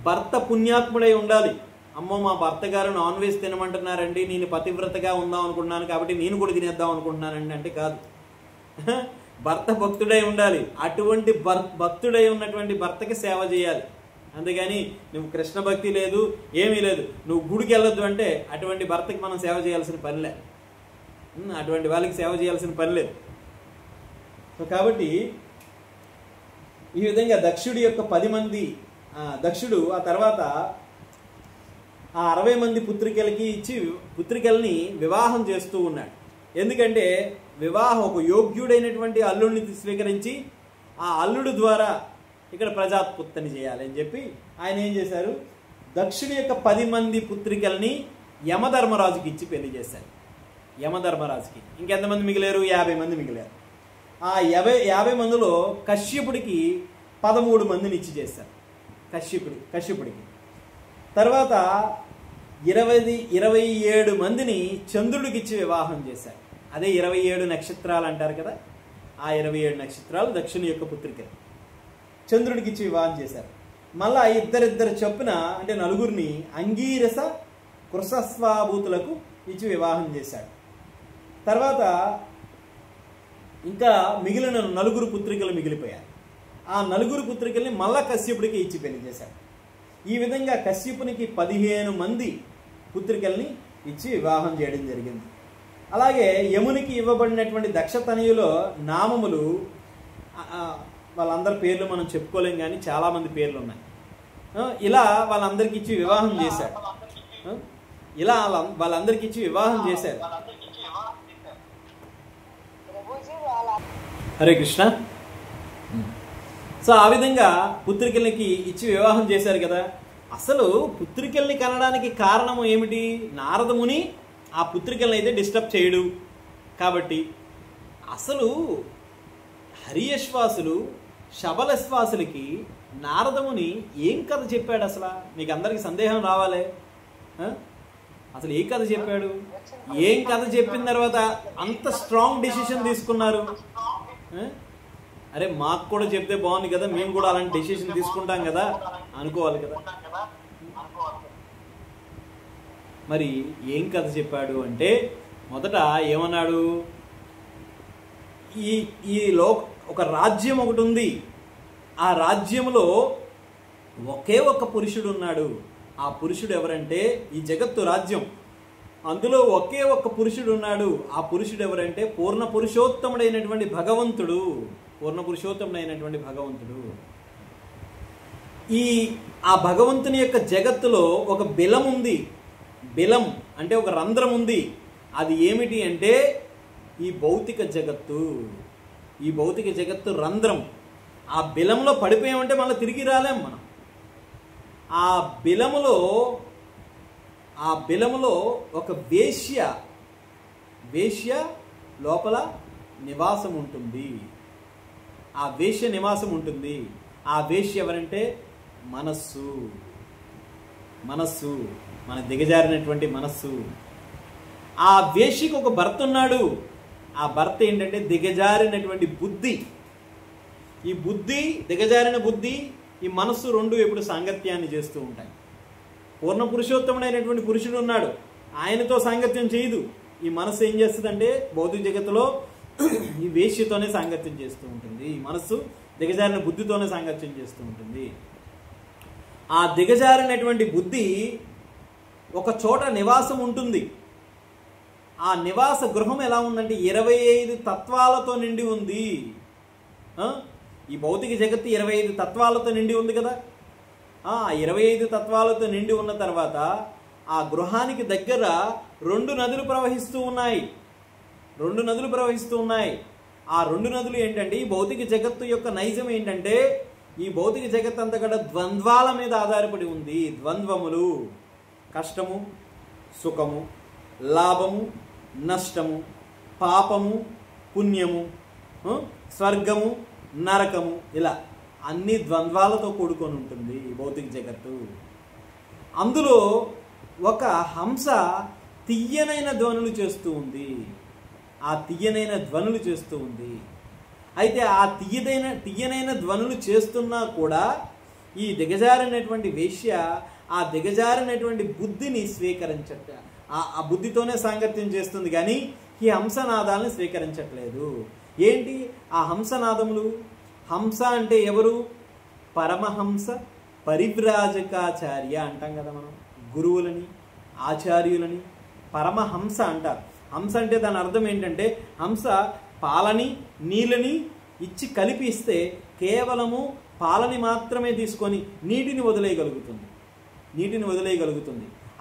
భర్త పుణ్యాత్ముడై ఉండాలి. అమ్మో మా భర్త గారు నాన్ వెజ్ తినమంటున్నారండి, నేను పతివ్రతగా ఉందాం అనుకుంటున్నాను కాబట్టి నేను కూడా తినేద్దాం అనుకుంటున్నానండి అంటే కాదు. భర్త భక్తుడై ఉండాలి. అటువంటి భక్తుడై ఉన్నటువంటి భర్తకి సేవ చేయాలి. అంతేగాని నువ్వు కృష్ణ భక్తి లేదు, ఏమీ లేదు, నువ్వు గుడికి వెళ్ళొద్దు అంటే అటువంటి భర్తకి మనం సేవ చేయాల్సిన పనిలే, అటువంటి వాళ్ళకి సేవ చేయాల్సిన పని లేదు. సో కాబట్టి ఈ విధంగా దక్షుడి యొక్క 10 మంది దక్షుడు ఆ తర్వాత ఆ 60 మంది పుత్రికలకి ఇచ్చి పుత్రికల్ని వివాహం చేస్తూ ఉన్నాడు. ఎందుకంటే వివాహం ఒక యోగ్యుడైనటువంటి అల్లుడిని స్వీకరించి ఆ అల్లుడు ద్వారా ఇక్కడ ప్రజాత్పత్తిని చేయాలి అని చెప్పి ఆయన ఏం చేశారు? దక్షుడి యొక్క 10 మంది పుత్రికల్ని యమధర్మరాజుకి ఇచ్చి పెళ్లి చేశారు. యమధర్మరాజుకి ఇంకెంతమంది మిగిలారు? 50 మంది మిగిలారు. ఆ 50 మందిలో కశ్యపుడికి 13 మందిని ఇచ్చి చేశారు. కశ్యపుడికి తర్వాత 27 మందిని చంద్రుడికి ఇచ్చి వివాహం చేశారు. అదే 27 నక్షత్రాలు అంటారు కదా, ఆ 27 నక్షత్రాలు దక్షిణ యొక్క పుత్రికలు చంద్రుడికి ఇచ్చి వివాహం చేశారు. మళ్ళా ఇద్దరిద్దరు చొప్పున అంటే 4 అంగీరస కృషస్వాభూతులకు ఇచ్చి వివాహం చేశాడు. తర్వాత ఇంకా మిగిలిన 4 పుత్రికలు మిగిలిపోయారు. ఆ 4 పుత్రికల్ని మళ్ళా కశ్యపుడికి ఇచ్చి పెళ్లి చేశాడు. ఈ విధంగా కశ్యపునికి 15 మంది పుత్రికల్ని ఇచ్చి వివాహం చేయడం జరిగింది. అలాగే యమునికి ఇవ్వబడినటువంటి దక్షతనయులో నామములు వాళ్ళందరి పేర్లు మనం చెప్పుకోలేం, కానీ చాలామంది పేర్లు ఉన్నాయి. ఇలా వాళ్ళందరికీ ఇచ్చి వివాహం చేశాడు. ఇలా వాళ్ళందరికీ ఇచ్చి వివాహం చేశారు. హరే కృష్ణ. సో ఆ విధంగా పుత్రికలకి ఇచ్చి వివాహం చేశారు కదా. అసలు పుత్రికల్ని కనడానికి కారణం ఏమిటి? నారద ముని ఆ పుత్రికల్ని అయితే డిస్టర్బ్ చేయడు కాబట్టి. అసలు హరియశ్వాసులు శబలశ్వాసులకి నారదముని ఏం కథ చెప్పాడు? అసలు మీకు అందరికి సందేహం రావాలి. అసలు ఏ కథ చెప్పాడు? ఏం కథ చెప్పిన తర్వాత అంత స్ట్రాంగ్ డెసిషన్ తీసుకున్నారు? అరే మాకు కూడా చెప్తే బాగుంది కదా, మేము కూడా అలాంటి డెసిషన్ తీసుకుంటాం కదా అనుకోవాలి కదా. మరి ఏం కథ చెప్పాడు అంటే, మొదట ఏమన్నాడు? ఈలో ఒక రాజ్యం ఒకటి ఉంది. ఆ రాజ్యంలో ఒకే ఒక పురుషుడు ఉన్నాడు. ఆ పురుషుడు ఎవరంటే ఈ జగత్తు రాజ్యం, అందులో ఒకే ఒక్క పురుషుడు ఉన్నాడు. ఆ పురుషుడు ఎవరంటే పూర్ణ పురుషోత్తముడైనటువంటి భగవంతుడు. పూర్ణ పురుషోత్తముడైనటువంటి భగవంతుడు. ఆ భగవంతుని యొక్క జగత్తులో ఒక బిలం ఉంది. బిలం అంటే ఒక రంధ్రం ఉంది. అది ఏమిటి అంటే ఈ భౌతిక జగత్తు. ఈ భౌతిక జగత్తు రంధ్రం. ఆ బిలంలో పడిపోయామంటే మళ్ళీ తిరిగి రాలేం మనం. ఆ బిలములో ఒక వేశ్య లోపల నివాసం ఉంటుంది. ఆ వేశ్య నివాసం ఉంటుంది. ఆ వేశ్య ఎవరంటే మనస్సు. మన దిగజారినటువంటి మనస్సు. ఆ వేశ్యకు ఒక భర్త ఉన్నాడు. ఆ భర్త ఏంటంటే దిగజారినటువంటి బుద్ధి. ఈ బుద్ధి, దిగజారిన బుద్ధి, ఈ మనస్సు రెండు ఎప్పుడు సాంగత్యాన్ని చేస్తూ ఉంటాయి. పూర్ణ పురుషోత్తముడైనటువంటి పురుషుడు ఉన్నాడు, ఆయనతో సాంగత్యం చేయదు. ఈ మనస్సు ఏం చేస్తుందంటే భౌతిక జగత్తులో ఈ వేశ్యతోనే సాంగత్యం చేస్తూ ఉంటుంది. ఈ మనస్సు దిగజారిన బుద్ధితోనే సాంగత్యం చేస్తూ ఉంటుంది. ఆ దిగజారినటువంటి బుద్ధి ఒక చోట నివాసం ఉంటుంది. ఆ నివాస గృహం ఎలా ఉందంటే 25 తత్వాలతో నిండి ఉంది. ఈ భౌతిక జగత్తు 25 తత్వాలతో నిండి ఉంది కదా. ఆ 25 తత్వాలతో నిండి ఉన్న తర్వాత ఆ గృహానికి దగ్గర 2 నదులు ప్రవహిస్తూ ఉన్నాయి. 2 నదులు ప్రవహిస్తూ ఉన్నాయి. ఆ 2 నదులు ఏంటంటే ఈ భౌతిక జగత్తు యొక్క నైజం ఏంటంటే ఈ భౌతిక జగత్ అంతా కూడా ద్వంద్వాల మీద ఆధారపడి ఉంది. ద్వంద్వములు, కష్టము, సుఖము, లాభము, నష్టము, పాపము, పుణ్యము, స్వర్గము, నరకము, ఇలా అన్ని ద్వంద్వాలతో కూడుకొని ఉంటుంది ఈ భౌతిక జగత్తు. అందులో ఒక హంస తియ్యనైన ధ్వనులు చేస్తూ ఉంది. ఆ తియ్యనైన ధ్వనులు చేస్తూ ఉంది. అయితే ఆ తియ్యనైన ధ్వనులు చేస్తున్నా కూడా ఈ దిగజారినటువంటి వేశ్య ఆ దిగజారినటువంటి బుద్ధిని స్వీకరించట, ఆ బుద్ధితోనే సాంగత్యం చేస్తుంది కానీ ఈ హంసనాదాలను స్వీకరించట్లేదు. ఏంటి ఆ హంసనాదములు? హంస అంటే ఎవరు? పరమహంస పరివ్రాజకాచార్య అంటాం కదా మనం. గురువులని, ఆచార్యులని పరమహంస అంటారు. హంస అంటే దాని అర్థం ఏంటంటే హంస పాలని నీళ్ళని ఇచ్చి కలిపిస్తే కేవలము పాలని మాత్రమే తీసుకొని నీటిని వదిలేయగలుగుతుంది.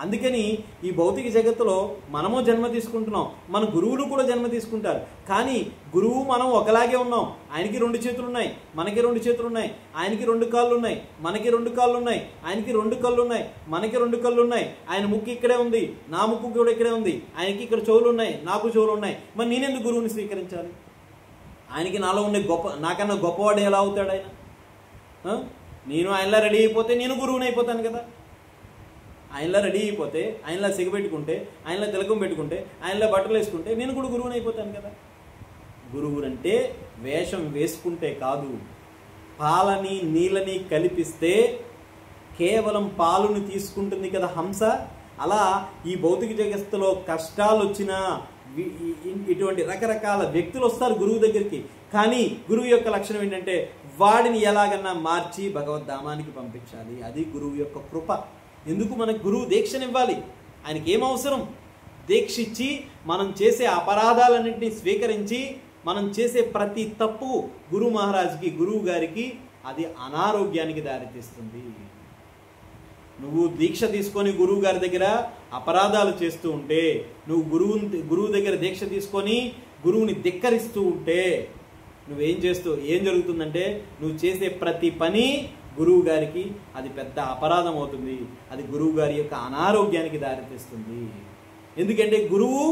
అందుకని ఈ భౌతిక జగత్తులో మనము జన్మ తీసుకుంటున్నాం, మన గురువులు కూడా జన్మ తీసుకుంటారు. కానీ గురువు మనం ఒకలాగే ఉన్నాం. ఆయనకి 2 చేతులు ఉన్నాయి, మనకి 2 చేతులు ఉన్నాయి. ఆయనకి 2 కాళ్ళు ఉన్నాయి, మనకి 2 కాళ్ళు ఉన్నాయి. ఆయనకి 2 కళ్ళు ఉన్నాయి, మనకి 2 కళ్ళు ఉన్నాయి. ఆయన ముక్కు ఇక్కడే ఉంది, నా ముక్కు కూడా ఇక్కడే ఉంది. ఆయనకి ఇక్కడ చెవులు ఉన్నాయి, నాకు చెవులు ఉన్నాయి. మరి నేనెందుకు గురువుని స్వీకరించాలి? ఆయనకి నాలో ఉండే నాకన్నా గొప్పవాడు ఎలా అవుతాడు ఆయన? నేను ఆయనలా రెడీ అయిపోతే నేను గురువుని అయిపోతాను కదా. ఆయనలా రెడీ అయిపోతే, ఆయనలా సిగపెట్టుకుంటే, ఆయనలా తిలకం పెట్టుకుంటే, ఆయనలా బట్టలు వేసుకుంటే నేను కూడా గురువుని అయిపోతాను కదా. గురువునంటే వేషం వేసుకుంటే కాదు, పాలని నీళ్ళని కలిపిస్తే కేవలం పాలుని తీసుకుంటుంది కదా హంస. అలా ఈ భౌతిక జగత్తులో కష్టాలు వచ్చినా ఇటువంటి రకరకాల వ్యక్తులు వస్తారు గురువు దగ్గరికి. కానీ గురువు యొక్క లక్షణం ఏంటంటే వాడిని ఎలాగన్నా మార్చి భగవద్ధామానికి పంపించాలి. అది గురువు యొక్క కృప. ఎందుకు మనకు గురువు దీక్షనివ్వాలి? ఆయనకి ఏం అవసరం? దీక్షిచ్చి మనం చేసే అపరాధాలన్నింటినీ స్వీకరించి మనం చేసే ప్రతి తప్పు గురు మహారాజ్కి, గురువు గారికి అది అనారోగ్యానికి దారితీస్తుంది. నువ్వు దీక్ష తీసుకొని గురువు గారి దగ్గర అపరాధాలు చేస్తూ ఉంటే, నువ్వు గురువు దగ్గర దీక్ష తీసుకొని గురువుని ధిక్కరిస్తూ ఉంటే ఏం జరుగుతుందంటే నువ్వు చేసే ప్రతి పని గురువు గారికి అది పెద్ద అపరాధం అవుతుంది. అది గురువు గారి యొక్క అనారోగ్యానికి దారితీస్తుంది. ఎందుకంటే గురువు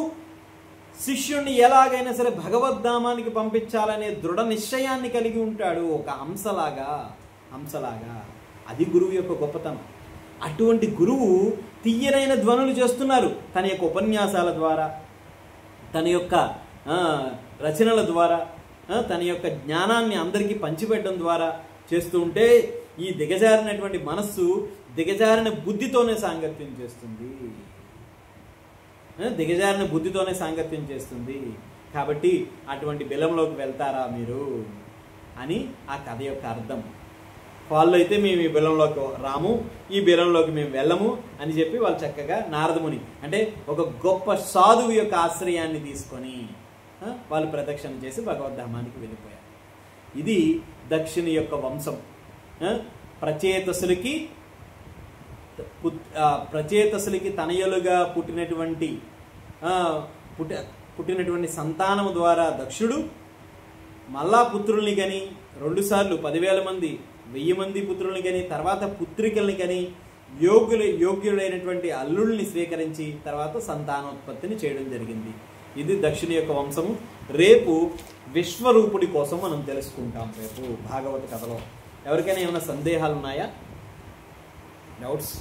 శిష్యుణ్ణి ఎలాగైనా సరే భగవద్ధామానికి పంపించాలనే దృఢ నిశ్చయాన్ని కలిగి ఉంటాడు, ఒక హంసలాగా. అది గురువు యొక్క గొప్పతనం. అటువంటి గురువు తీయనైన ధ్వనులు చేస్తున్నారు తన యొక్క ఉపన్యాసాల ద్వారా, తన యొక్క రచనల ద్వారా, తన యొక్క జ్ఞానాన్ని అందరికీ పంచిపెట్టడం ద్వారా చేస్తూ ఉంటే ఈ దిగజారినటువంటి మనస్సు దిగజారిన బుద్ధితోనే సాంగత్యం చేస్తుంది. కాబట్టి అటువంటి బిలంలోకి వెళ్తారా మీరు అని ఆ కథ యొక్క అర్థం. వాళ్ళు అయితే మేము ఈ బిలంలోకి రాము, ఈ బిలంలోకి మేము వెళ్ళము అని చెప్పి వాళ్ళు చక్కగా నారదముని అంటే ఒక గొప్ప సాధువు యొక్క ఆశ్రయాన్ని తీసుకొని వాళ్ళు ప్రదక్షిణ చేసి భగవద్ధామానికి వెళ్ళిపోయారు. ఇది దక్షిణ యొక్క వంశం. ప్రచేతసులకి తనయులుగా పుట్టినటువంటి సంతానము ద్వారా దక్షుడు మళ్ళా పుత్రుల్ని కని 2 సార్లు 10,000 మంది 1000 మంది పుత్రుల్ని కని తర్వాత పుత్రికల్ని కని యోగ్యులైనటువంటి అల్లుల్ని స్వీకరించి తర్వాత సంతానోత్పత్తిని చేయడం జరిగింది. ఇది దక్షిణ యొక్క వంశము. రేపు విశ్వరూపుడి కోసం మనం తెలుసుకుంటాం. రేపు భాగవత కథలో ఎవరికైనా ఏమైనా సందేహాలు ఉన్నాయా? డౌట్స్?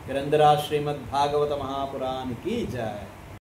గ్రంథరాజ్ శ్రీమద్ భాగవత మహాపురాణికి జయ.